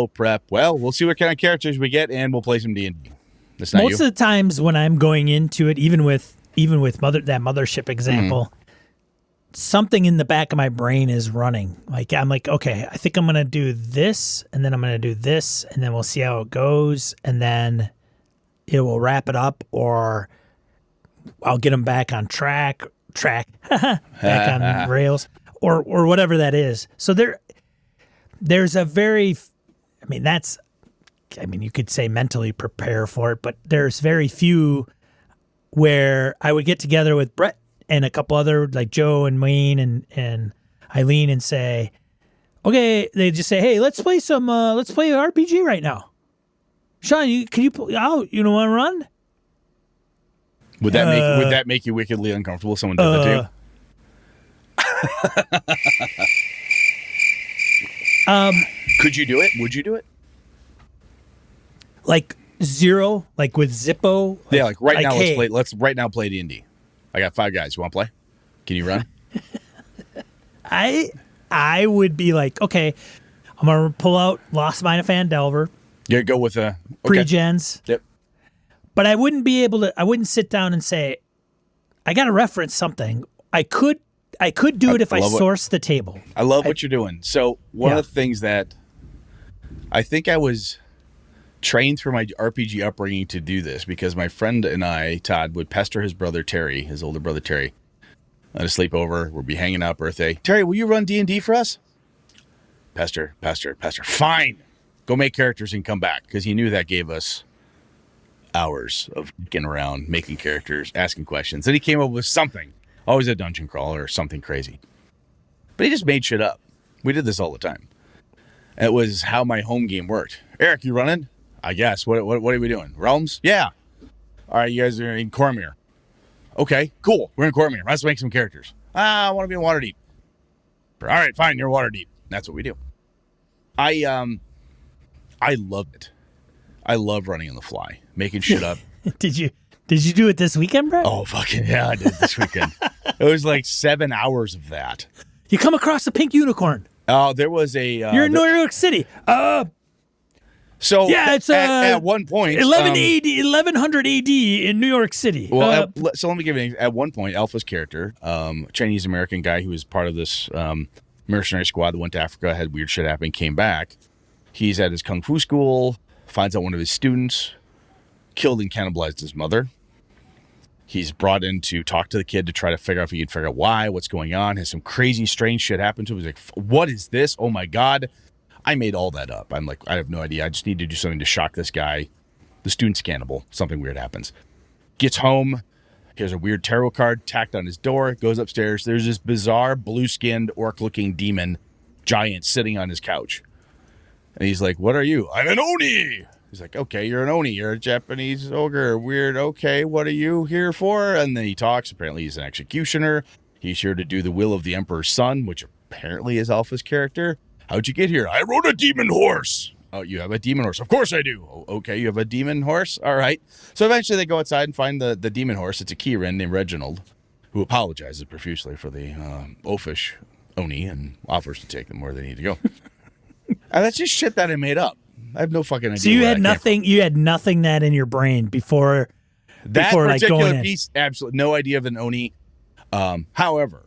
prep. Well, we'll see what kind of characters we get, and we'll play some D&D. That's not Most you. of the times when I'm going into it, even with that mothership example, something in the back of my brain is running. Like I'm like, okay, I think I'm gonna do this, and then I'm gonna do this, and then we'll see how it goes, and then it will wrap it up, or I'll get them back on track, back on rails, or whatever that is. So there's a very, you could say mentally prepare for it, but there's very few where I would get together with Brett and a couple other, like Joe and Wayne and Eileen, and say, okay, they just say, hey, let's play RPG right now. Sean, you want to run? Would that make you wickedly uncomfortable if someone did that to you? Could you do it? Would you do it? Like zero, like with Zippo. Yeah, like right now, hey, let's right now play D&D. I got 5 guys. You want to play? Can you run? I would be like, okay, I'm gonna pull out Lost Mine of Phandelver. Yeah, go with a pre-gens. Yep. But I wouldn't sit down and say, I got to reference something. I could do it if I source the table. I love what you're doing. So one of the things that I think I was trained through my RPG upbringing to do this, because my friend and I, Todd, would pester his brother Terry, his older brother Terry, at a sleepover. We'd be hanging out birthday. Terry, will you run D&D for us? Pester. Fine. Go make characters and come back, because he knew that gave us hours of getting around, making characters, asking questions. Then he came up with something, always a dungeon crawler or something crazy. But he just made shit up. We did this all the time. It was how my home game worked. Eric, you running? I guess. What are we doing? Realms? Yeah. All right, you guys are in Cormyr. Okay, cool. We're in Cormyr. Let's make some characters. I want to be in Waterdeep. All right, fine. You're Waterdeep. That's what we do. I love it. I love running on the fly, making shit up. Did you do it this weekend, Brett? Oh, fucking yeah, I did this weekend. It was like 7 hours of that. You come across a pink unicorn. Oh, there was a... You're in New York City. So yeah, it's at one point... 1100 AD in New York City. Well, so let me give you... At one point, Alpha's character, Chinese-American guy who was part of this mercenary squad that went to Africa, had weird shit happen, came back. He's at his kung fu school, finds out one of his students killed and cannibalized his mother. He's brought in to talk to the kid to try to figure out if he can figure out why, what's going on. Has some crazy, strange shit happen to him. He's like, what is this? Oh my God. I made all that up. I'm like, I have no idea. I just need to do something to shock this guy. The student's cannibal. Something weird happens. Gets home. Here's a weird tarot card tacked on his door. Goes upstairs. There's this bizarre blue-skinned orc-looking demon giant sitting on his couch. And he's like, what are you? I'm an Oni. He's like, okay, you're an Oni. You're a Japanese ogre. Weird. Okay, what are you here for? And then he talks. Apparently he's an executioner. He's here to do the will of the Emperor's son, which apparently is Alpha's character. How'd you get here? I rode a demon horse. Oh, you have a demon horse? Of course I do. Oh, okay, you have a demon horse? All right. So eventually they go outside and find the demon horse. It's a Kirin named Reginald, who apologizes profusely for the oafish Oni and offers to take them where they need to go. And that's just shit that I made up. I have no fucking idea. So you had nothing. You had nothing that in your brain before that before, particular like, going piece. Absolutely no idea of an Oni. However,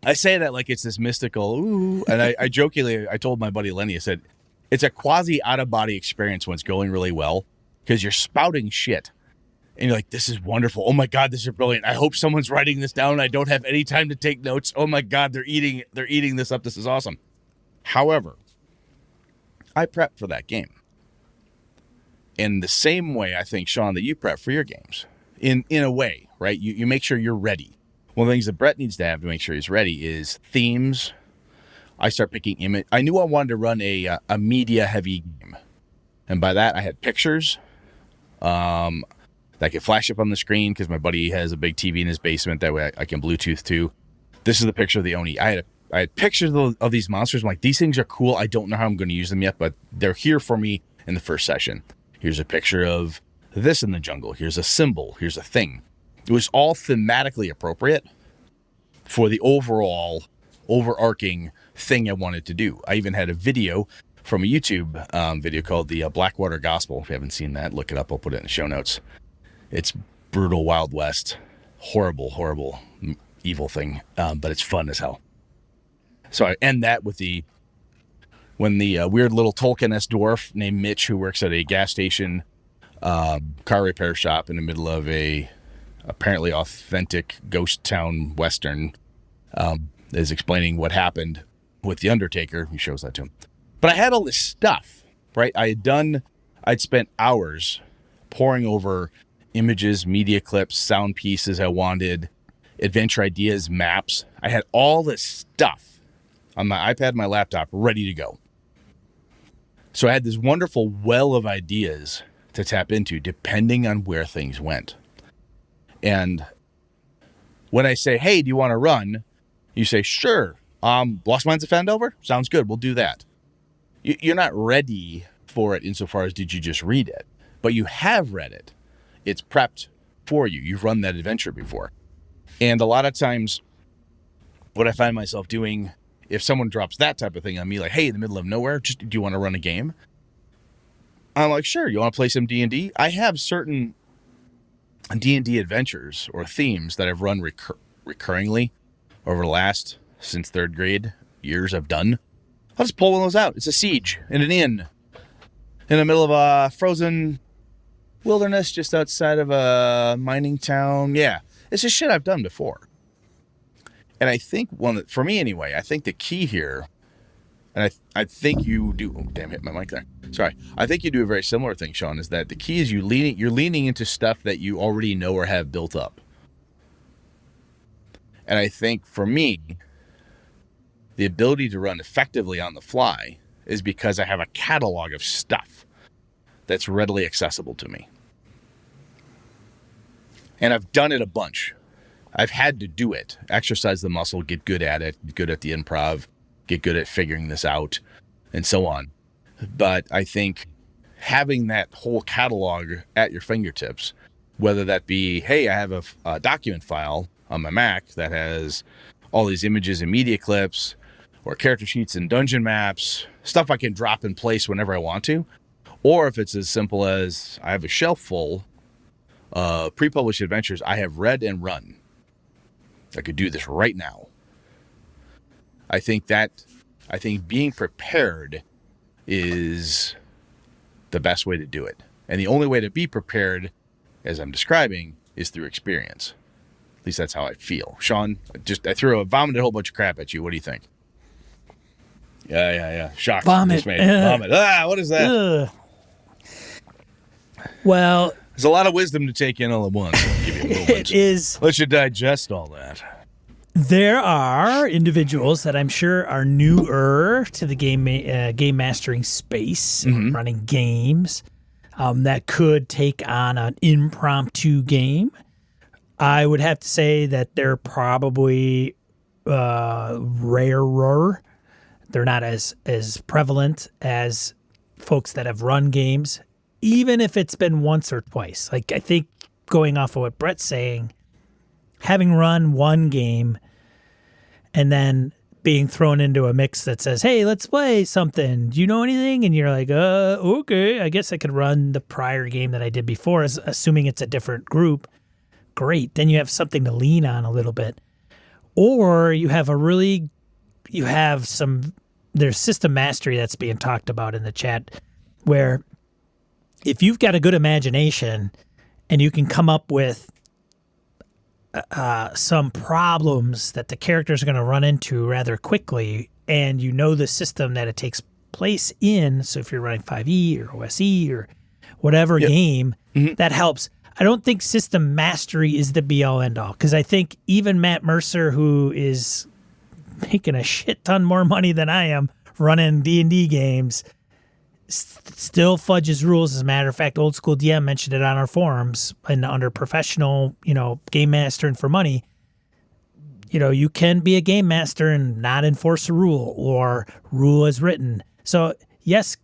I say that like it's this mystical. Ooh, and I jokingly told my buddy Lenny. I said it's a quasi out of body experience when it's going really well, because you're spouting shit. And you're like, this is wonderful. Oh my God, this is brilliant. I hope someone's writing this down. I don't have any time to take notes. Oh my God, they're eating this up. This is awesome. However, I prep for that game in the same way I think, Sean, that you prep for your games. In a way, right? You make sure you're ready. One of the things that Brett needs to have to make sure he's ready is themes. I start picking image. I knew I wanted to run a media heavy game, and by that I had pictures that could flash up on the screen, because my buddy has a big TV in his basement. That way I can Bluetooth to. This is the picture of the Oni. I had pictures of these monsters. I'm like, these things are cool. I don't know how I'm going to use them yet, but they're here for me in the first session. Here's a picture of this in the jungle. Here's a symbol. Here's a thing. It was all thematically appropriate. for the overall overarching thing I wanted to do. I even had a video from a YouTube video called the Blackwater Gospel. If you haven't seen that, look it up. I'll put it in the show notes. It's brutal Wild West. Horrible, evil thing. But it's fun as hell. So I end that with when the weird little Tolkien-esque dwarf named Mitch, who works at a gas station car repair shop in the middle of a apparently authentic ghost town western, is explaining what happened with the Undertaker. He shows that to him. But I had all this stuff, right? I'd spent hours poring over images, media clips, sound pieces I wanted, adventure ideas, maps. I had all this stuff on my iPad, my laptop, ready to go. So I had this wonderful well of ideas to tap into depending on where things went. And when I say, hey, do you want to run? You say, sure. Lost Mines of Phandelver? Sounds good. We'll do that. You're not ready for it insofar as did you just read it, but you have read it. It's prepped for you. You've run that adventure before. And a lot of times what I find myself doing, if someone drops that type of thing on me, like, hey, in the middle of nowhere, do you want to run a game? I'm like, sure. You want to play some D&D? I have certain D&D adventures or themes that I've run recurringly over the last, since third grade, years I've done. I'll just pull one of those out. It's a siege in an inn in the middle of a frozen wilderness just outside of a mining town. Yeah, it's just shit I've done before. And I think for me anyway, I think the key here, and I think you do, oh, damn, hit my mic there. Sorry. I think you do a very similar thing, Sean, is that the key is you're leaning into stuff that you already know or have built up. And I think for me, the ability to run effectively on the fly is because I have a catalog of stuff that's readily accessible to me. And I've done it a bunch. I've had to do it, exercise the muscle, get good at it, get good at the improv, get good at figuring this out, and so on. But I think having that whole catalog at your fingertips, whether that be, hey, I have a document file on my Mac that has all these images and media clips, or character sheets and dungeon maps, stuff I can drop in place whenever I want to, or if it's as simple as I have a shelf full of pre-published adventures I have read and run. I could do this right now. I think being prepared is the best way to do it. And the only way to be prepared, as I'm describing, is through experience. At least that's how I feel. Sean, I vomited a whole bunch of crap at you. What do you think? Yeah. Shocked. Vomit. Vomit. What is that? Well, there's a lot of wisdom to take in all at once. I'll give you a moment. It is. Let you digest all that. There are individuals that I'm sure are newer to the game mastering space, running games, that could take on an impromptu game. I would have to say that they're probably rarer. They're not as prevalent as folks that have run games, even if it's been once or twice. Like, I think going off of what Brett's saying, having run one game and then being thrown into a mix that says, hey, let's play something. Do you know anything? And you're like, okay, I guess I could run the prior game that I did before, assuming it's a different group. Great. Then you have something to lean on a little bit. Or there's system mastery that's being talked about in the chat, where if you've got a good imagination and you can come up with some problems that the characters are going to run into rather quickly, and you know the system that it takes place in, so if you're running 5e or OSE or whatever game, that helps. I don't think system mastery is the be-all, end-all, because I think even Matt Mercer, who is making a shit ton more money than I am running D&D games, still fudges rules. As a matter of fact, Old School DM mentioned it on our forums, and under professional, game master and for money, you can be a game master and not enforce a rule or rule as written. So yes,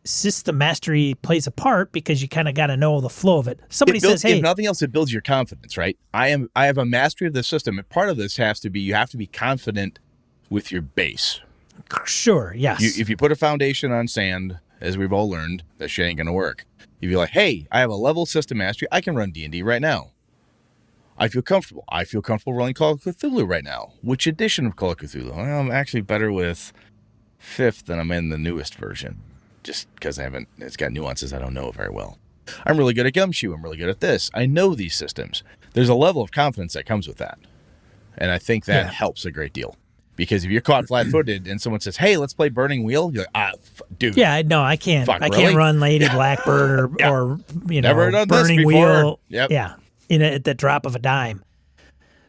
system mastery plays a part because you kind of got to know the flow of it. Somebody says, hey, if nothing else, it builds your confidence, right? I have a mastery of the system, and part of this has to be you have to be confident with your base. Sure, yes. If you put a foundation on sand, as we've all learned, that shit ain't gonna work. If you're like, hey, I have a level system mastery, I can run D&D right now. I feel comfortable. I feel comfortable running Call of Cthulhu right now. Which edition of Call of Cthulhu? Well, I'm actually better with 5th than I'm in the newest version. Just because it's got nuances I don't know very well. I'm really good at Gumshoe. I'm really good at this. I know these systems. There's a level of confidence that comes with that. And I think that helps a great deal. Because if you're caught flat-footed and someone says, hey, let's play Burning Wheel, you're like, dude. Yeah, no, I can't. I can't run Lady Blackbird or Never done Burning this Wheel. Yep. Yeah, at the drop of a dime.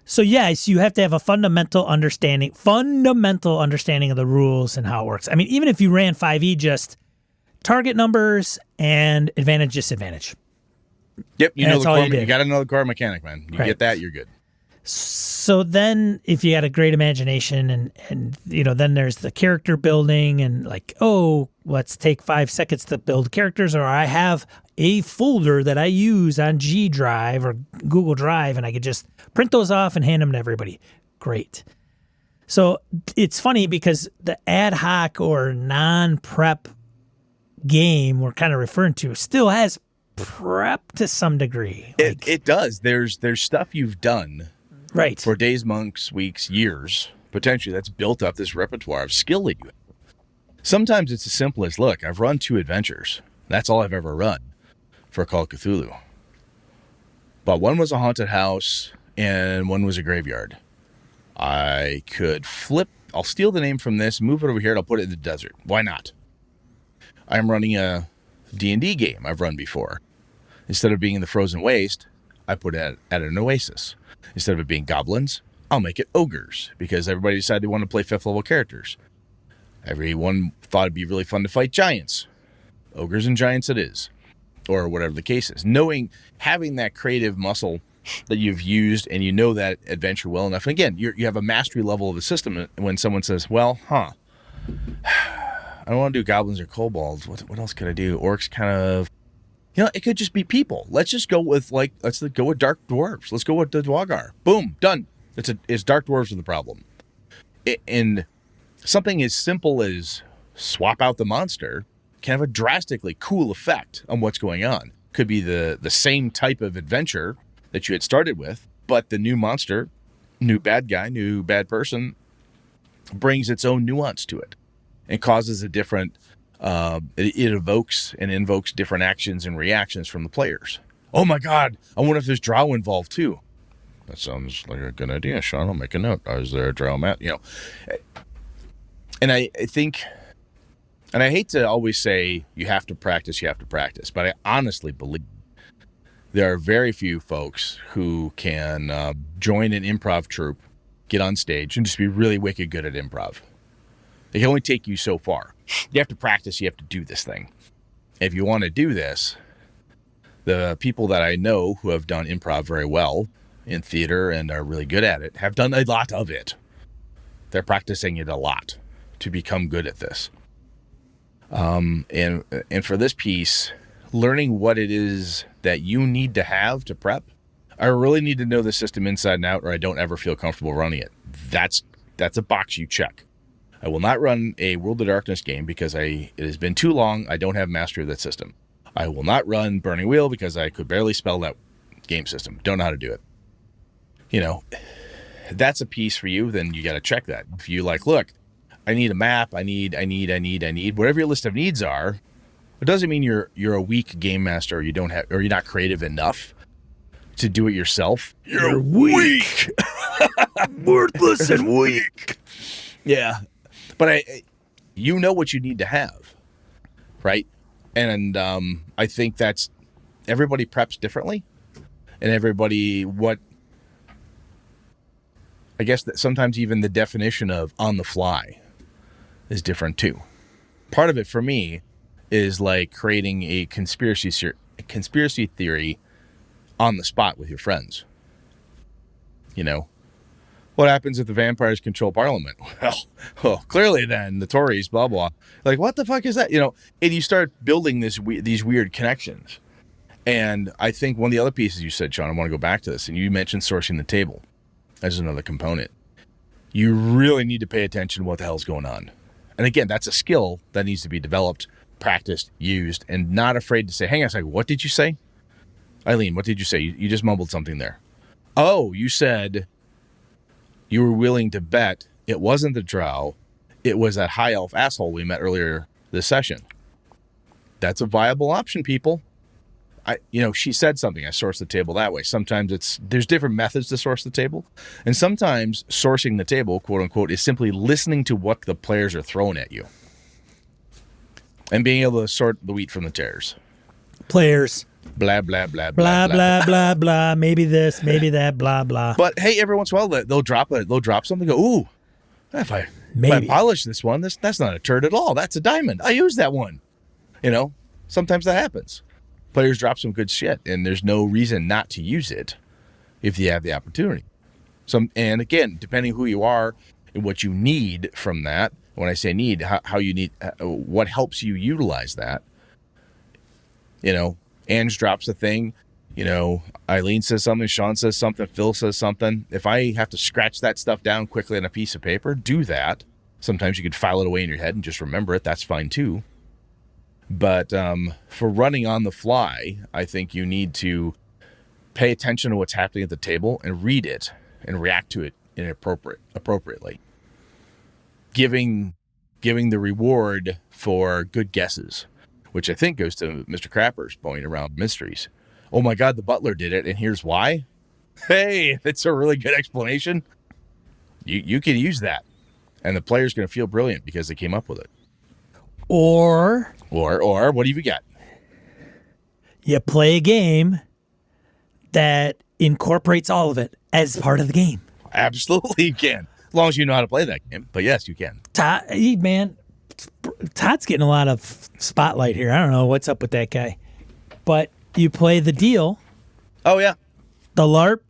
So yes, you have to have a fundamental understanding of the rules and how it works. I mean, even if you ran 5e, just target numbers and advantage, disadvantage. Yep, you got to know the core mechanic, man. You right. Get that, you're good. So then if you had a great imagination and then there's the character building and like, oh, let's take 5 seconds to build characters, or I have a folder that I use on G Drive or Google Drive and I could just print those off and hand them to everybody. Great. So it's funny because the ad hoc or non-prep game we're kind of referring to still has prep to some degree. It does. There's stuff you've done. Right. For days, months, weeks, years, potentially that's built up this repertoire of skill that you have. Sometimes it's as simple as, look, I've run 2 adventures. That's all I've ever run for Call of Cthulhu. But one was a haunted house and one was a graveyard. I could I'll steal the name from this, move it over here, and I'll put it in the desert. Why not? I'm running a D&D game I've run before. Instead of being in the frozen waste, I put it at an oasis. Instead of it being goblins, I'll make it ogres because everybody decided they want to play 5th level characters. Everyone thought it'd be really fun to fight giants. Ogres and giants it is. Or whatever the case is. Having that creative muscle that you've used and you know that adventure well enough. And again, you have a mastery level of the system. When someone says, well, I don't want to do goblins or kobolds. What else could I do? Orcs kind of... it could just be people. Let's just go with let's go with dark dwarves. Let's go with the Dwagar. Boom, done. It's dark dwarves are the problem. And something as simple as swap out the monster can have a drastically cool effect on what's going on. Could be the same type of adventure that you had started with, but the new monster, new bad guy, new bad person brings its own nuance to it and causes a different... it evokes and invokes different actions and reactions from the players. Oh my God, I wonder if there's drow involved too. That sounds like a good idea, Sean. I'll make a note. Is there a drow mat? And I think, and I hate to always say you have to practice, but I honestly believe there are very few folks who can join an improv troupe, get on stage, and just be really wicked good at improv. They can only take you so far. You have to practice. You have to do this thing. If you want to do this, the people that I know who have done improv very well in theater and are really good at it have done a lot of it. They're practicing it a lot to become good at this. And for this piece, learning what it is that you need to have to prep. I really need to know the system inside and out, or I don't ever feel comfortable running it. That's a box you check. I will not run a World of Darkness game because it has been too long. I don't have mastery of that system. I will not run Burning Wheel because I could barely spell that game system. Don't know how to do it. That's a piece for you, then you got to check that. If you look, I need a map, I need, whatever your list of needs are, it doesn't mean you're a weak game master or you're not creative enough to do it yourself. You're weak. Worthless and weak. Yeah. But you know what you need to have, right? And I think that's everybody preps differently, and I guess that sometimes even the definition of on the fly is different too. Part of it for me is like creating a conspiracy theory on the spot with your friends. What happens if the vampires control Parliament? Well, clearly then the Tories, blah, blah. Like, what the fuck is that? And you start building these weird connections. And I think one of the other pieces you said, Sean, I want to go back to this, and you mentioned sourcing the table as another component. You really need to pay attention to what the hell's going on. And again, that's a skill that needs to be developed, practiced, used, and not afraid to say, hang on a second, what did you say? Eileen, what did you say? You just mumbled something there. Oh, you said you were willing to bet it wasn't the drow, it was that high elf asshole we met earlier this session. That's a viable option, people. She said something. I sourced the table that way. Sometimes there's different methods to source the table. And sometimes sourcing the table, quote unquote, is simply listening to what the players are throwing at you. And being able to sort the wheat from the tares. Players. Blah, blah, blah, blah, blah, blah, blah. Maybe this, maybe that, blah, blah. But hey, every once in a while, they'll drop something, go, ooh, if I polish this one, that's not a turd at all. That's a diamond. I use that one. Sometimes that happens. Players drop some good shit, and there's no reason not to use it if you have the opportunity. And again, depending who you are and what you need from that, when I say need, how you need, what helps you utilize that. Ange drops a thing, Eileen says something, Sean says something, Phil says something. If I have to scratch that stuff down quickly on a piece of paper, do that. Sometimes you could file it away in your head and just remember it. That's fine too. But for running on the fly, I think you need to pay attention to what's happening at the table and read it and react to it appropriately. Giving the reward for good guesses, which I think goes to Mr. Crapper's point around mysteries. Oh my God, the butler did it, and here's why. Hey, that's a really good explanation. You can use that, and the player's going to feel brilliant because they came up with it. Or what do you got? You play a game that incorporates all of it as part of the game. Absolutely, you can, as long as you know how to play that game. But yes, you can. Todd's getting a lot of spotlight here. I don't know what's up with that guy, but you play the deal. Oh yeah, the LARP.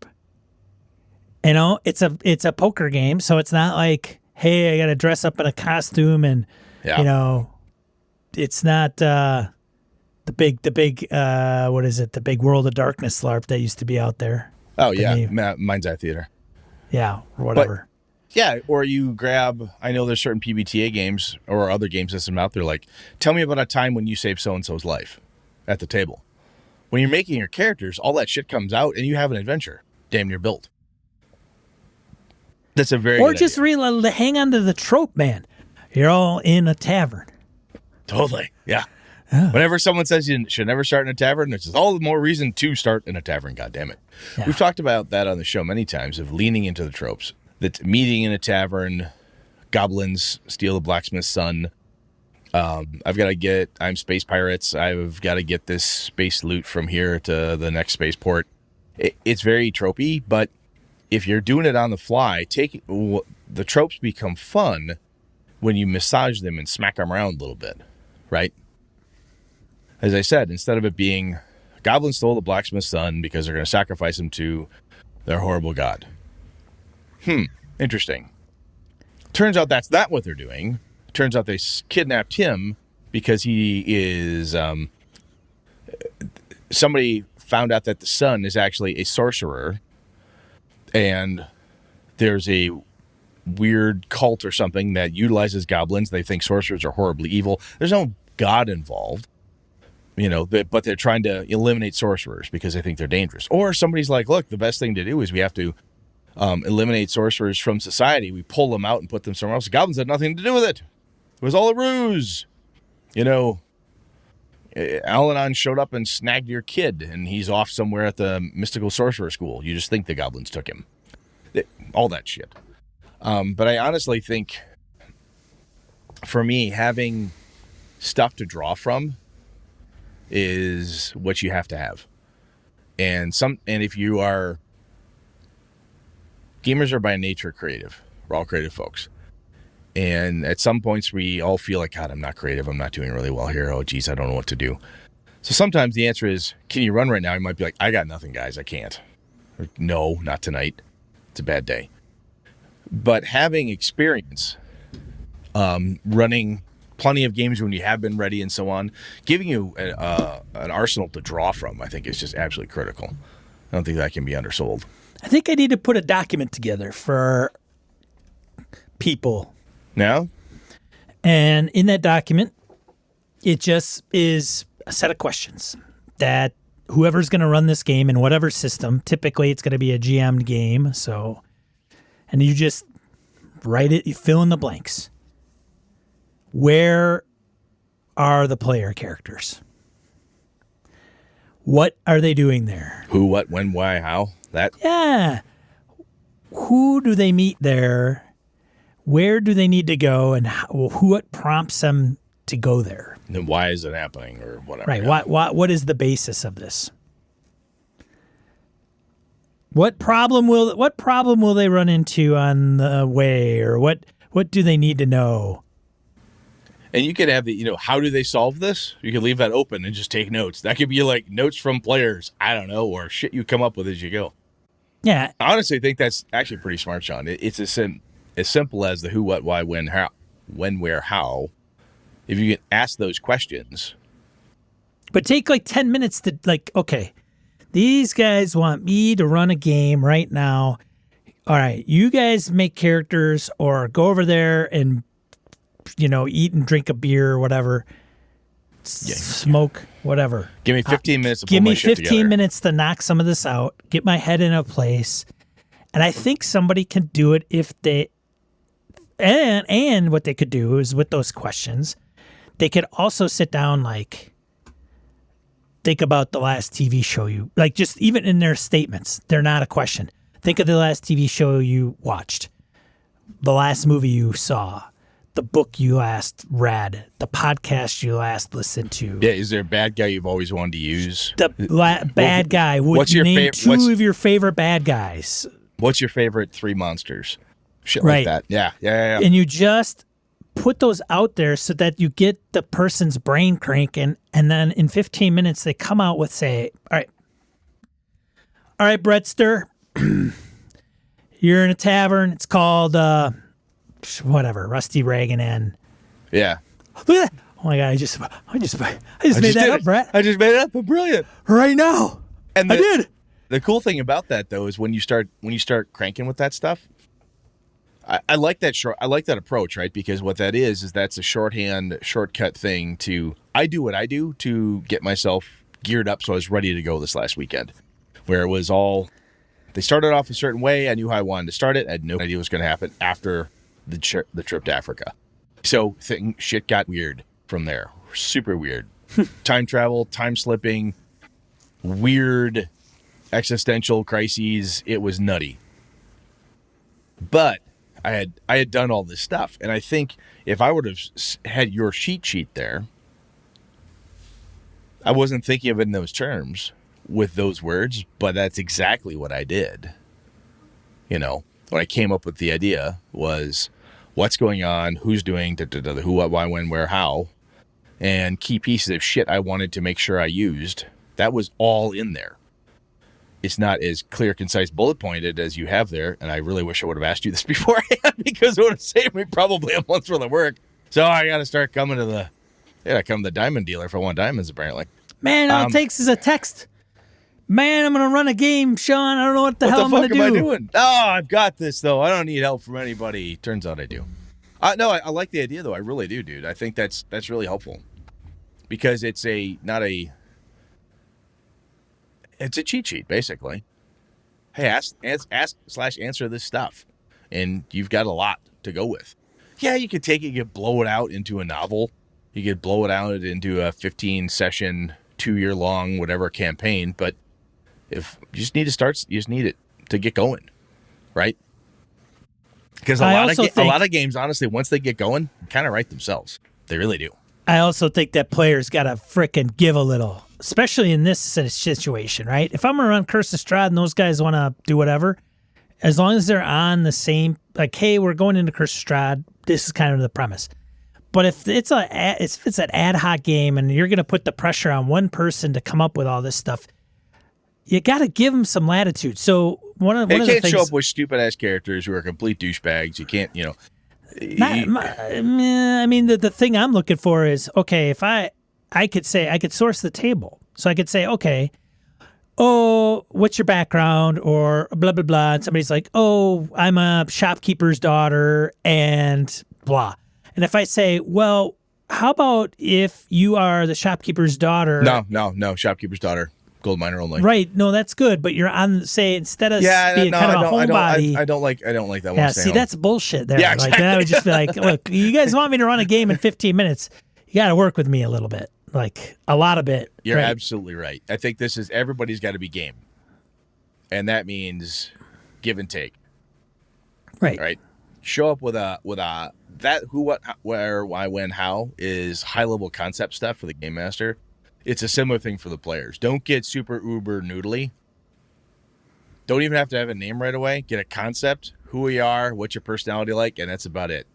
It's a poker game, so it's not like, hey, I got to dress up in a costume and it's not the big what is it? The big World of Darkness LARP that used to be out there. Oh yeah, Mind's Eye Theater. Yeah, or whatever. Yeah, or you grab, I know there's certain PBTA games or other game systems out there, like, tell me about a time when you saved so-and-so's life at the table. When you're making your characters, all that shit comes out and you have an adventure damn near built. That's a very Or good just idea. Hang on to the trope, man. You're all in a tavern. Totally, yeah. Whenever someone says you should never start in a tavern, there's just all the more reason to start in a tavern, goddammit. Yeah. We've talked about that on the show many times, of leaning into the tropes. That meeting in a tavern, goblins steal the blacksmith's son. I'm space pirates. I've got to get this space loot from here to the next spaceport. It's very tropey, but if you're doing it on the fly, the tropes become fun when you massage them and smack them around a little bit, right? As I said, instead of it being goblins stole the blacksmith's son because they're going to sacrifice him to their horrible god. Interesting. Turns out that's not what they're doing. Turns out they kidnapped him because he is... somebody found out that the son is actually a sorcerer, and there's a weird cult or something that utilizes goblins. They think sorcerers are horribly evil. There's no god involved, but they're trying to eliminate sorcerers because they think they're dangerous. Or somebody's like, look, the best thing to do is we have to eliminate sorcerers from society. We pull them out and put them somewhere else. The goblins had nothing to do with it. It was all a ruse. Al-Anon showed up and snagged your kid, and he's off somewhere at the mystical sorcerer school. You just think the goblins took him. All that shit. But I honestly think, for me, having stuff to draw from is what you have to have. And if you are... Gamers are by nature creative. We're all creative folks. And at some points, we all feel like, God, I'm not creative. I'm not doing really well here. Oh, geez, I don't know what to do. So sometimes the answer is, can you run right now? You might be like, I got nothing, guys. I can't. Or, no, not tonight. It's a bad day. But having experience running plenty of games when you have been ready and so on, giving you an arsenal to draw from, I think is just absolutely critical. I don't think that can be undersold. I think I need to put a document together for people. Now? And in that document, it just is a set of questions that whoever's going to run this game in whatever system, typically it's going to be a GM'd game. So, and you just write it, you fill in the blanks. Where are the player characters? What are they doing there? Who, what, when, why, how? That? Yeah. Who do they meet there? Where do they need to go? And what prompts them to go there? And then why is it happening or whatever? Right. What is the basis of this? What problem will they run into on the way, or what do they need to know? And you could have how do they solve this? You could leave that open and just take notes. That could be like notes from players, I don't know, or shit you come up with as you go. Yeah. I honestly think that's actually pretty smart, Sean. It's as simple as the who, what, why, when, how, where, how. If you can ask those questions. But take like 10 minutes to okay, these guys want me to run a game right now. All right, you guys make characters or go over there and, eat and drink a beer or whatever. Smoke, whatever. Give me 15 minutes to Give pull me my shit 15 together. minutes to knock some of this out, get my head in a place. And I think somebody can do it if they, and what they could do is with those questions, they could also sit down, think about the last TV show just even in their statements, they're not a question. Think of the last TV show you watched, the last movie you saw, the book you last read, the podcast you last listened to. Yeah, is there a bad guy you've always wanted to use? The bad guy. Would you name two of your favorite bad guys? What's your favorite 3 monsters? Shit Right. like that. Yeah. And you just put those out there so that you get the person's brain cranking, and then in 15 minutes they come out with, say, all right, Brettster, you're in a tavern. It's called whatever, Rusty Reagan Inn. Yeah. Look at that! Oh my god! I just made that up, Brett. I just made it up. Brilliant. Right now, And I did. The cool thing about that though is when you start cranking with that stuff, I like that approach, right? Because what that is that's a shortcut thing to I do what I do to get myself geared up so I was ready to go this last weekend. Where it was all they started off a certain way, I knew how I wanted to start it. I had no idea what was going to happen after the trip to Africa. So shit got weird from there. Super weird. Time travel, time slipping, weird existential crises. It was nutty. But I had done all this stuff, and I think if I would have had your cheat sheet there, I wasn't thinking of it in those terms with those words, but that's exactly what I did. When I came up with the idea was what's going on, who's doing, who, what, why, when, where, how, and key pieces of shit I wanted to make sure I used. That was all in there. It's not as clear, concise, bullet pointed as you have there, and I really wish I would have asked you this beforehand because it would have saved me probably a month's worth of work. So I got to start coming to the diamond dealer if I want diamonds, apparently. Man, all it takes is a text. Man, I'm going to run a game, Sean. I don't know what the hell I'm going to do. What the fuck am I doing? Oh, I've got this, though. I don't need help from anybody. Turns out I do. No, I like the idea, though. I really do, dude. I think that's really helpful because it's a cheat sheet, basically. Hey, ask/answer this stuff, and you've got a lot to go with. Yeah, you could take it, you could blow it out into a novel. You could blow it out into a 15-session, 2-year-long, whatever campaign, but if you just need to start, you just need it to get going, right? Because a lot of games, honestly, once they get going, kind of write themselves. They really do. I also think that players got to frickin' give a little, especially in this situation, right? If I'm going to run Curse of Strahd and those guys want to do whatever, as long as they're on the same, hey, we're going into Curse of Strahd, this is kind of the premise. But if it's an ad hoc game and you're going to put the pressure on one person to come up with all this stuff, you got to give them some latitude. So one of You the can't things, show up with stupid ass characters who are complete douchebags. You can't, I mean, the thing I'm looking for is, okay, if I could say, I could source the table. So I could say, okay, oh, what's your background, or blah, blah, blah. And somebody's like, oh, I'm a shopkeeper's daughter and blah. And if I say, well, how about if you are the shopkeeper's daughter? No, shopkeeper's daughter, gold miner only. Right. No, that's good. But you're on, say, instead of being no, kind of a homebody. I don't like that one. Yeah, see, that's bullshit there. Yeah, Like, then I would just be like, look, you guys want me to run a game in 15 minutes. You got to work with me a little bit, like a lot of bit. You're right? absolutely right. I think everybody's got to be game. And that means give and take. Right. Show up with a that who, what, where, why, when, how is high level concept stuff for the game master. It's a similar thing for the players. Don't get super uber noodly. Don't even have to have a name right away. Get a concept, who we are, what's your personality like, and that's about it.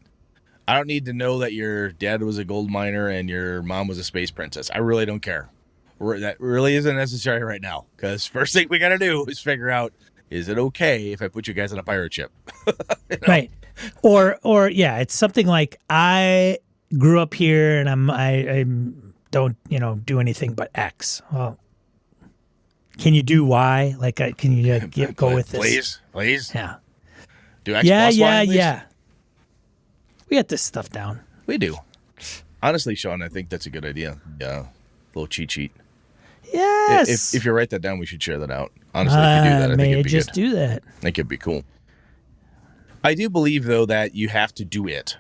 I don't need to know that your dad was a gold miner and your mom was a space princess. I really don't care. That really isn't necessary right now, because first thing we got to do is figure out, is it okay if I put you guys on a pirate ship? Right. Or yeah, it's something like, I grew up here and I don't, do anything but X. Well, can you do Y? Like, can you go with this? Please. Yeah. Do X plus Y, please? Yeah. We got this stuff down. We do. Honestly, Sean, I think that's a good idea. Yeah. Little cheat sheet. Yes. If you write that down, we should share that out. Honestly, if you do that, I think it'd be just good. do that. I think it'd be cool. I do believe, though, that you have to do it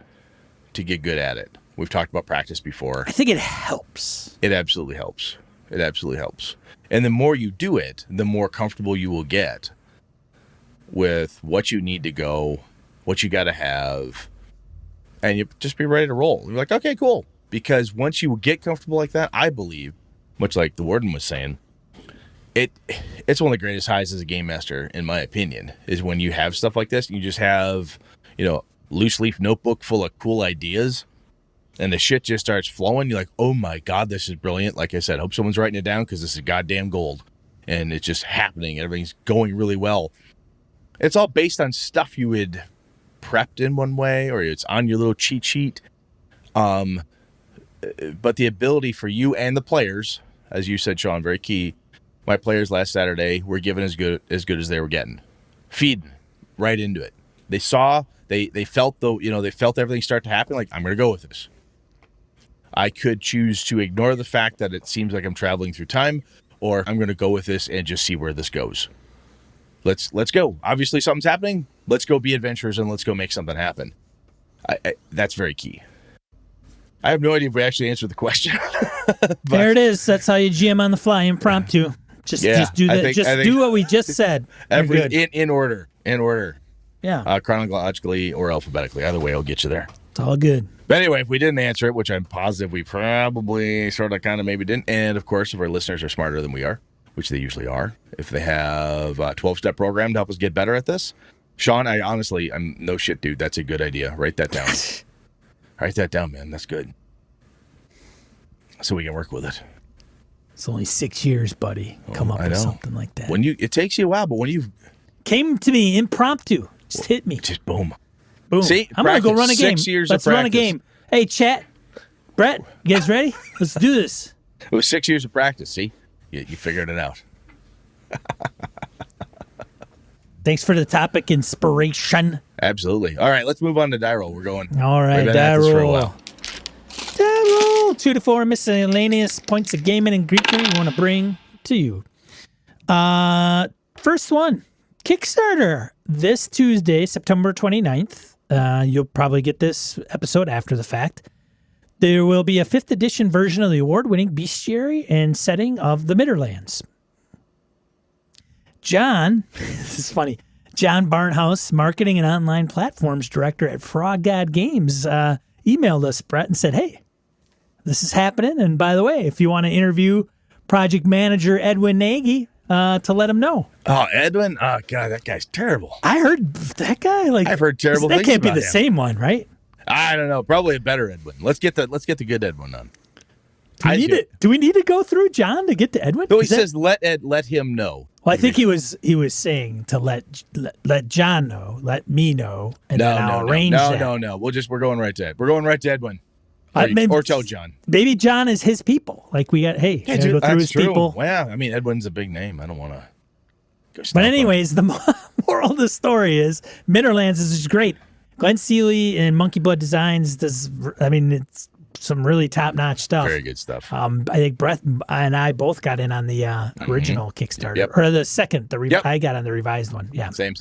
to get good at it. We've talked about practice before. I think it helps. It absolutely helps. It absolutely helps. And the more you do it, the more comfortable you will get with what you need to go, what you got to have, and you just be ready to roll. You're like, okay, cool. Because once you get comfortable like that, I believe, much like the warden was saying, it's one of the greatest highs as a game master, in my opinion, is when you have stuff like this. You just have, loose leaf notebook full of cool ideas, and the shit just starts flowing. You're like, oh my God, this is brilliant. Like I said, hope someone's writing it down, because this is goddamn gold. And it's just happening. Everything's going really well. It's all based on stuff you had prepped in one way, or it's on your little cheat sheet. But the ability for you and the players, as you said, Sean, very key. My players last Saturday were given as good as they were getting, feeding right into it. They saw, they felt they felt everything start to happen. Like, I'm going to go with this. I could choose to ignore the fact that it seems like I'm traveling through time, or I'm going to go with this and just see where this goes. Let's go. Obviously, something's happening. Let's go be adventurers and let's go make something happen. That's very key. I have no idea if we actually answered the question. There it is. That's how you GM on the fly, impromptu. Just do that. Do what we just said. In order. Yeah. Chronologically or alphabetically. Either way, I'll get you there. It's all good. But anyway, if we didn't answer it, which I'm positive we probably sort of kind of maybe didn't, and of course, if our listeners are smarter than we are, which they usually are, if they have a 12-step program to help us get better at this, Sean, I'm no shit, dude. That's a good idea. Write that down. Write that down, man. That's good. So we can work with it. It's only 6 years, buddy. Come up with something like that. It takes you a while, but when you came to me impromptu, just hit me. Just boom. See, I'm going to go run a game. 6 years Let's of practice. run a game. Hey, chat. Brett, you guys ready? Let's do this. It was 6 years of practice. See, you figured it out. Thanks for the topic inspiration. Absolutely. All right, let's move on to die roll. We're going. All right, die roll. For a roll. while. Die roll. 2 to 4 miscellaneous points of gaming and Greekery we want to bring to you. First one, Kickstarter. This Tuesday, September 29th. You'll probably get this episode after the fact. There will be a 5th edition version of the award-winning bestiary and setting of the Midderlands. John, this is funny, John Barnhouse, Marketing and Online Platforms Director at Frog God Games, emailed us, Brett, and said, hey, this is happening. And by the way, if you want to interview project manager Edwin Nagy, to let him know. Oh, Edwin? Oh, God, that guy's terrible. I heard that guy, I've heard terrible things about him. That can't be the him. same one, right? I don't know. Probably a better Edwin. Let's get the good Edwin on. Do we need to go through John to get to Edwin? No, he says let him know. Well, I think he was saying to let John know, let me know, and then I'll arrange that. No. We're going right to Ed. We're going right to Edwin. Or tell John. Maybe John is his people. Like we got, hey, Yeah, gotta dude, go through that's his true. people. Well, I mean, Edwin's a big name. I don't want to go stomp But him. anyways, the moral of the story is Minderlands is just great. Glenn Seeley and Monkey Blood Designs it's some really top-notch stuff. Very good stuff. I think Brett and I both got in on the original Kickstarter. Yep. Or the second. Yep. I got on the revised one. Yeah. Same.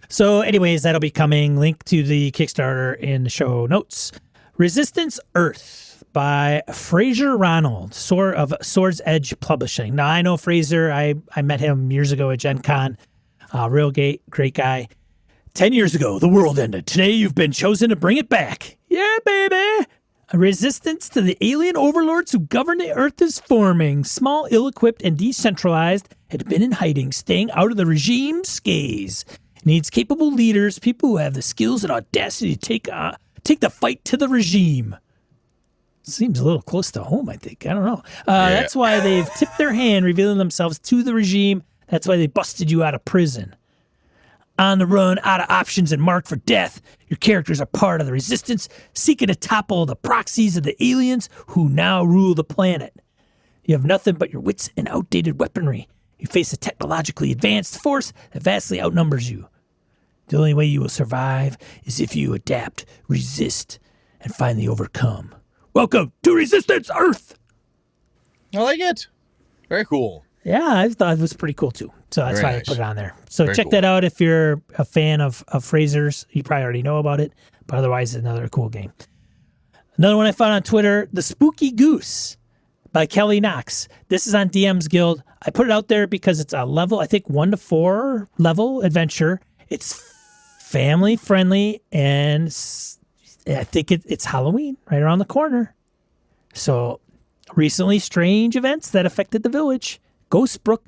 So anyways, that'll be coming. Link to the Kickstarter in the show notes. Resistance Earth by Fraser Ronald, of Sword's Edge Publishing. Now, I know Fraser. I met him years ago at Gen Con. Real great guy. 10 years ago, the world ended. Today, you've been chosen to bring it back. Yeah, baby. A resistance to the alien overlords who govern the Earth is forming. Small, ill-equipped, and decentralized, had been in hiding, staying out of the regime's gaze. It needs capable leaders, people who have the skills and audacity to take the fight to the regime. Seems a little close to home, I think. I don't know. That's why they've tipped their hand, revealing themselves to the regime. That's why they busted you out of prison. On the run, out of options, and marked for death, your characters are part of the resistance, seeking to topple the proxies of the aliens who now rule the planet. You have nothing but your wits and outdated weaponry. You face a technologically advanced force that vastly outnumbers you. The only way you will survive is if you adapt, resist, and finally overcome. Welcome to Resistance Earth! I like it. Very cool. Yeah, I thought it was pretty cool too. So that's Very why nice. I put it on there. So Very check cool. that out if you're a fan of Fraser's. You probably already know about it, but otherwise, it's another cool game. Another one I found on Twitter, The Spooky Goose by Kelly Knox. This is on DM's Guild. I put it out there because it's a level, I think 1 to 4 level adventure. It's family friendly, and I think it's Halloween right around the corner. So recently, strange events that affected the village. Ghostbrook.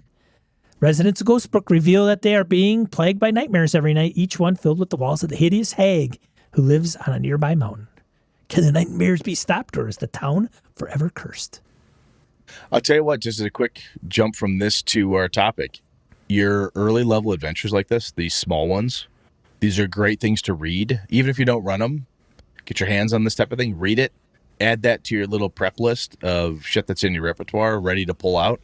Residents of Ghostbrook reveal that they are being plagued by nightmares every night, each one filled with the walls of the hideous hag who lives on a nearby mountain. Can the nightmares be stopped, or is the town forever cursed? I'll tell you what, just as a quick jump from this to our topic, your early level adventures like this, these small ones, these are great things to read. Even if you don't run them, get your hands on this type of thing, read it, add that to your little prep list of shit that's in your repertoire ready to pull out.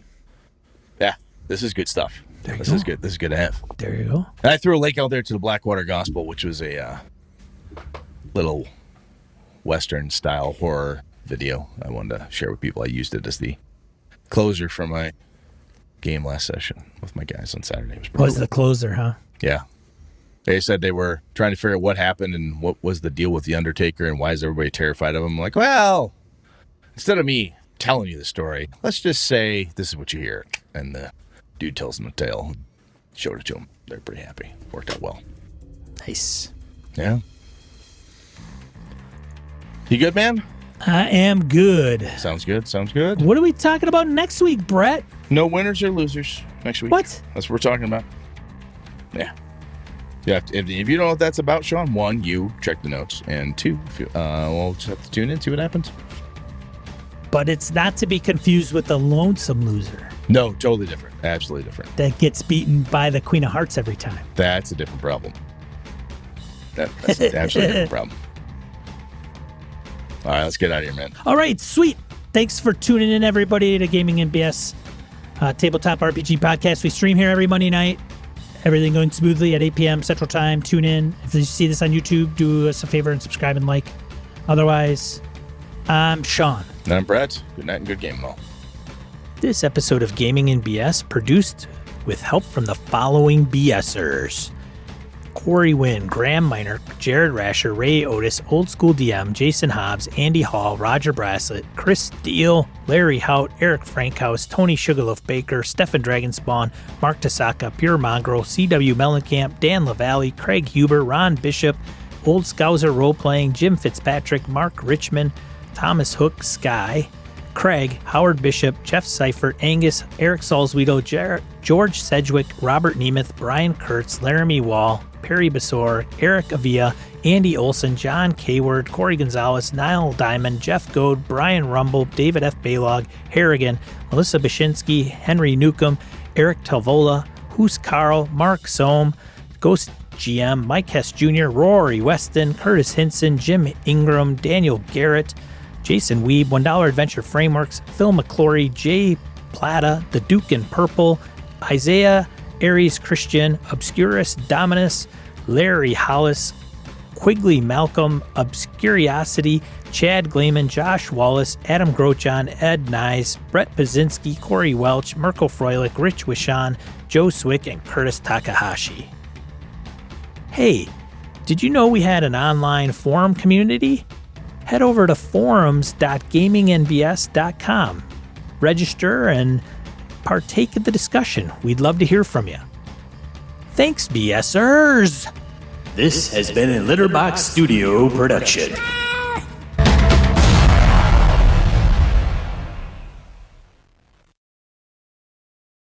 Yeah, this is good stuff. This is good. This is good to have. There you go. And I threw a link out there to the Blackwater Gospel, which was a little Western style horror video I wanted to share with people. I used it as the closer for my game last session with my guys on Saturday. It was pretty Was cool. the closer, huh? Yeah. They said they were trying to figure out what happened and what was the deal with the Undertaker and why is everybody terrified of him. I'm like, well, instead of me telling you the story, let's just say this is what you hear. And the dude tells them the tale. Showed it to them. They're pretty happy. Worked out well. Nice. Yeah. You good, man? I am good. Sounds good. Sounds good. What are we talking about next week, Brett? No winners or losers next week. What? That's what we're talking about. Yeah. Yeah. If you don't know what that's about, Sean, 1, you check the notes, and 2, we'll just have to tune in, see what happens. But it's not to be confused with the lonesome loser No, totally different. Absolutely different. that gets beaten by the Queen of Hearts every time. That's a different problem. That's an absolutely different problem. All right, let's get out of here, man. All right, sweet. Thanks for tuning in, everybody, to Gaming NBS Tabletop RPG Podcast. We stream here every Monday night. Everything going smoothly at 8 p.m. Central Time. Tune in. If you see this on YouTube, do us a favor and subscribe and like. Otherwise, I'm Sean. And I'm Brett. Good night and good game, all. This episode of Gaming NBS produced with help from the following BSers. Corey Wynn, Graham Miner, Jared Rasher, Ray Otis, Old School DM, Jason Hobbs, Andy Hall, Roger Braslett, Chris Steele, Larry Hout, Eric Frankhouse, Tony Sugarloaf Baker, Stefan Dragonspawn, Mark Tasaka, Pure Mongrel, CW Mellencamp, Dan LaValle, Craig Huber, Ron Bishop, Old Scouser Role-Playing, Jim Fitzpatrick, Mark Richmond, Thomas Hook, Sky, Craig, Howard Bishop, Jeff Seifert, Angus, Eric Salzweedle, George Sedgwick, Robert Nemeth, Brian Kurtz, Laramie Wall, Perry Besor, Eric Avia, Andy Olson, John Kayward, Corey Gonzalez, Niall Diamond, Jeff Goad, Brian Rumble, David F. Baylog, Harrigan, Melissa Bashinsky, Henry Newcomb, Eric Telvola, Hoos Carl, Mark Sohm, Ghost GM, Mike Hess Jr., Rory Weston, Curtis Hinson, Jim Ingram, Daniel Garrett, Jason Weeb, $1 Adventure Frameworks, Phil McClory, Jay Plata, The Duke in Purple, Isaiah Aries Christian, Obscurus Dominus, Larry Hollis, Quigley Malcolm, Obscuriosity, Chad Gleeman, Josh Wallace, Adam Grochon, Ed Nyes, Brett Pazinski, Corey Welch, Mirko Froelich, Rich Wishan, Joe Swick, and Curtis Takahashi. Hey, did you know we had an online forum community? Head over to forums.gamingnbs.com. Register and partake in the discussion. We'd love to hear from you. Thanks, BSers! This has been a Litterbox Studio production.